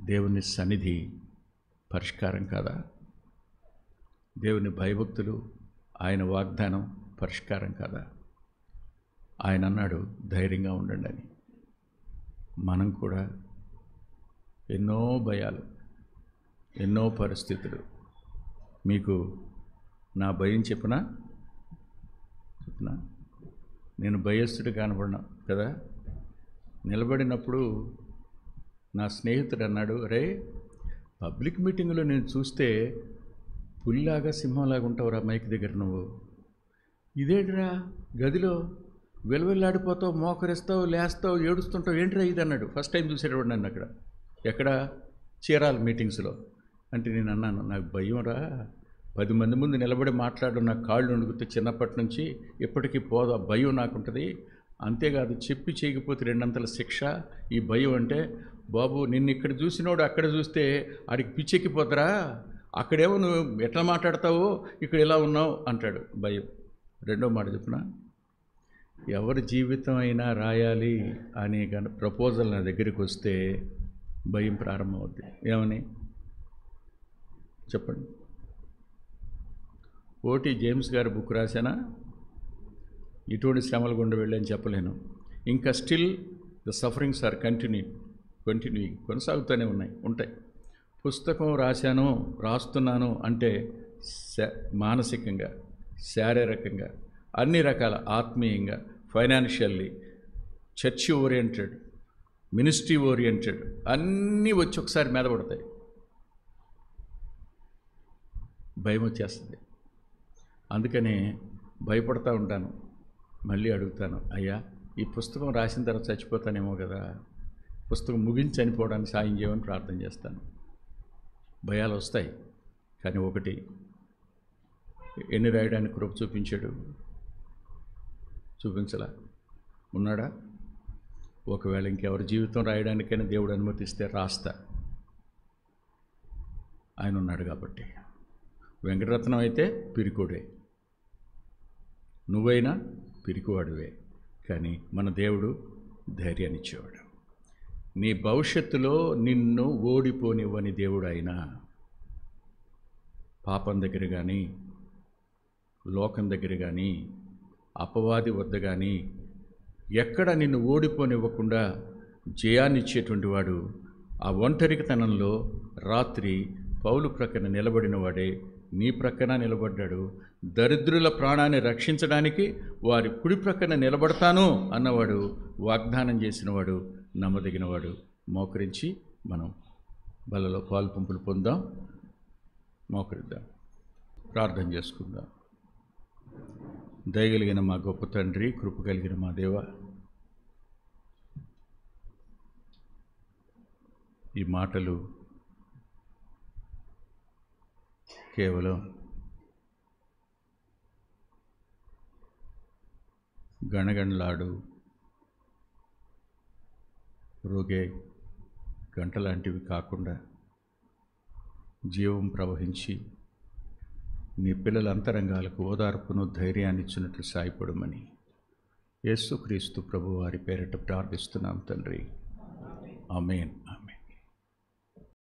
దేవుని సన్నిధి పరిష్కారం కాదా? దేవుని భయభక్తులు, ఆయన వాగ్దానం పరిష్కారం కాదా? ఆయన అన్నాడు ధైర్యంగా ఉండండి అని. మనం కూడా ఎన్నో భయాలు, ఎన్నో పరిస్థితులు. మీకు నా భయం చెప్పనా? నేను భయస్థుడు కనబడినా కదా. నిలబడినప్పుడు నా స్నేహితుడు అన్నాడు, అరే పబ్లిక్ మీటింగ్లో నేను చూస్తే పులిలాగా సింహంలాగా ఉంటావురా మైక్ దగ్గర, నువ్వు ఇదేంటిరా గదిలో వెలువెల్లాడిపోతావు, మోకరిస్తావు, లేస్తావు, ఏడుస్తుంటావు, ఏంట్రా ఇది అన్నాడు. ఫస్ట్ టైం చూసేటప్పుడు నన్ను అక్కడ, ఎక్కడ, చీరాల మీటింగ్స్లో. అంటే నేను అన్నాను, నాకు భయం రా, 10 మంది ముందు నిలబడి మాట్లాడడం నాకు కాళ్ళు వణుకుతే చిన్నప్పటి నుంచి ఎప్పటికీ పోదు, ఆ భయం నాకుంటుంది. అంతేకాదు చెప్పి చేయకపోతే 2 అంతల శిక్ష ఈ భయం. అంటే బాబు నిన్ను ఇక్కడ చూసినోడు అక్కడ చూస్తే ఆడికి పిచ్చెక్కిపోతారా, అక్కడేమో నువ్వు ఎట్లా మాట్లాడతావో ఇక్కడ ఎలా ఉన్నావు అంటాడు భయం. రెండో మాట చెప్పున, ఎవరి జీవితం అయినా రాయాలి అనే కానీ ప్రపోజల్ నా దగ్గరికి వస్తే భయం ప్రారంభమవుద్ది. ఏమని చెప్పండి? ఓటీ జేమ్స్ గారి బుక్ రాశానా, ఇటువంటి శ్రమల గుండా వెళ్ళని చెప్పలేను. ఇంకా still the sufferings are continuing, కొనసాగుతూనే ఉంటాయి. పుస్తకం రాశాను, రాస్తున్నాను అంటే మానసికంగా, శారీరకంగా, అన్ని రకాల, ఆత్మీయంగా, financially, church oriented, ministry oriented అన్నీ వచ్చి ఒకసారి మీద పడతాయి. భయం వచ్చేస్తుంది. అందుకనే భయపడుతూ ఉంటాను. మళ్ళీ అడుగుతాను, అయ్యా ఈ పుస్తకం రాసిన తర్వాత చచ్చిపోతానేమో కదా, పుస్తకం ముగించి చనిపోవడానికి సాయం చేయమని ప్రార్థన చేస్తాను. భయాలు వస్తాయి, కానీ ఒకటి, ఎన్ని రాయడానికి కృప చూపించాడు? చూపించలా? ఉన్నాడా? ఒకవేళ ఇంకెవరి జీవితం రాయడానికైనా దేవుడు అనుమతిస్తే రాస్తా. ఆయన ఉన్నాడు కాబట్టి. వెంకటరత్నం అయితే పిరికోడే, నువ్వైనా పిరికివాడువే, కానీ మన దేవుడు ధైర్యాన్ని ఇచ్చేవాడు. నీ భవిష్యత్తులో నిన్ను ఓడిపోనివ్వని దేవుడు అయినా, పాపం దగ్గర కానీ, లోకం దగ్గర కానీ, అపవాది వద్ద కానీ ఎక్కడ నిన్ను ఓడిపోనివ్వకుండా జయాన్ని ఇచ్చేటువంటి వాడు. ఆ ఒంటరితనంలో రాత్రి పౌలు ప్రక్కన నిలబడిన వాడే నీ ప్రక్కన నిలబడ్డాడు. దరిద్రుల ప్రాణాన్ని రక్షించడానికి వారి కుడి ప్రక్కన నిలబడతాను అన్నవాడు, వాగ్దానం చేసినవాడు, నమ్మదగినవాడు. మోకరించి మనం బలలో పాలు పంపులు పొందాం. మోకరిద్దాం, ప్రార్థన చేసుకుందాం. దయగలిగిన మా గొప్ప తండ్రి, కృప కలిగిన మా దేవ, ఈ మాటలు కేవలం గణగణలాడు రోగే గంట లాంటివి కాకుండా జీవం ప్రవహించి నీ పిల్లల అంతరంగాలకు ఓదార్పును, ధైర్యాన్ని ఇచ్చినట్లు సాయపడమని యేసుక్రీస్తు ప్రభువారి పేరిట ప్రార్థిస్తున్నాం తండ్రి. ఆమేన్.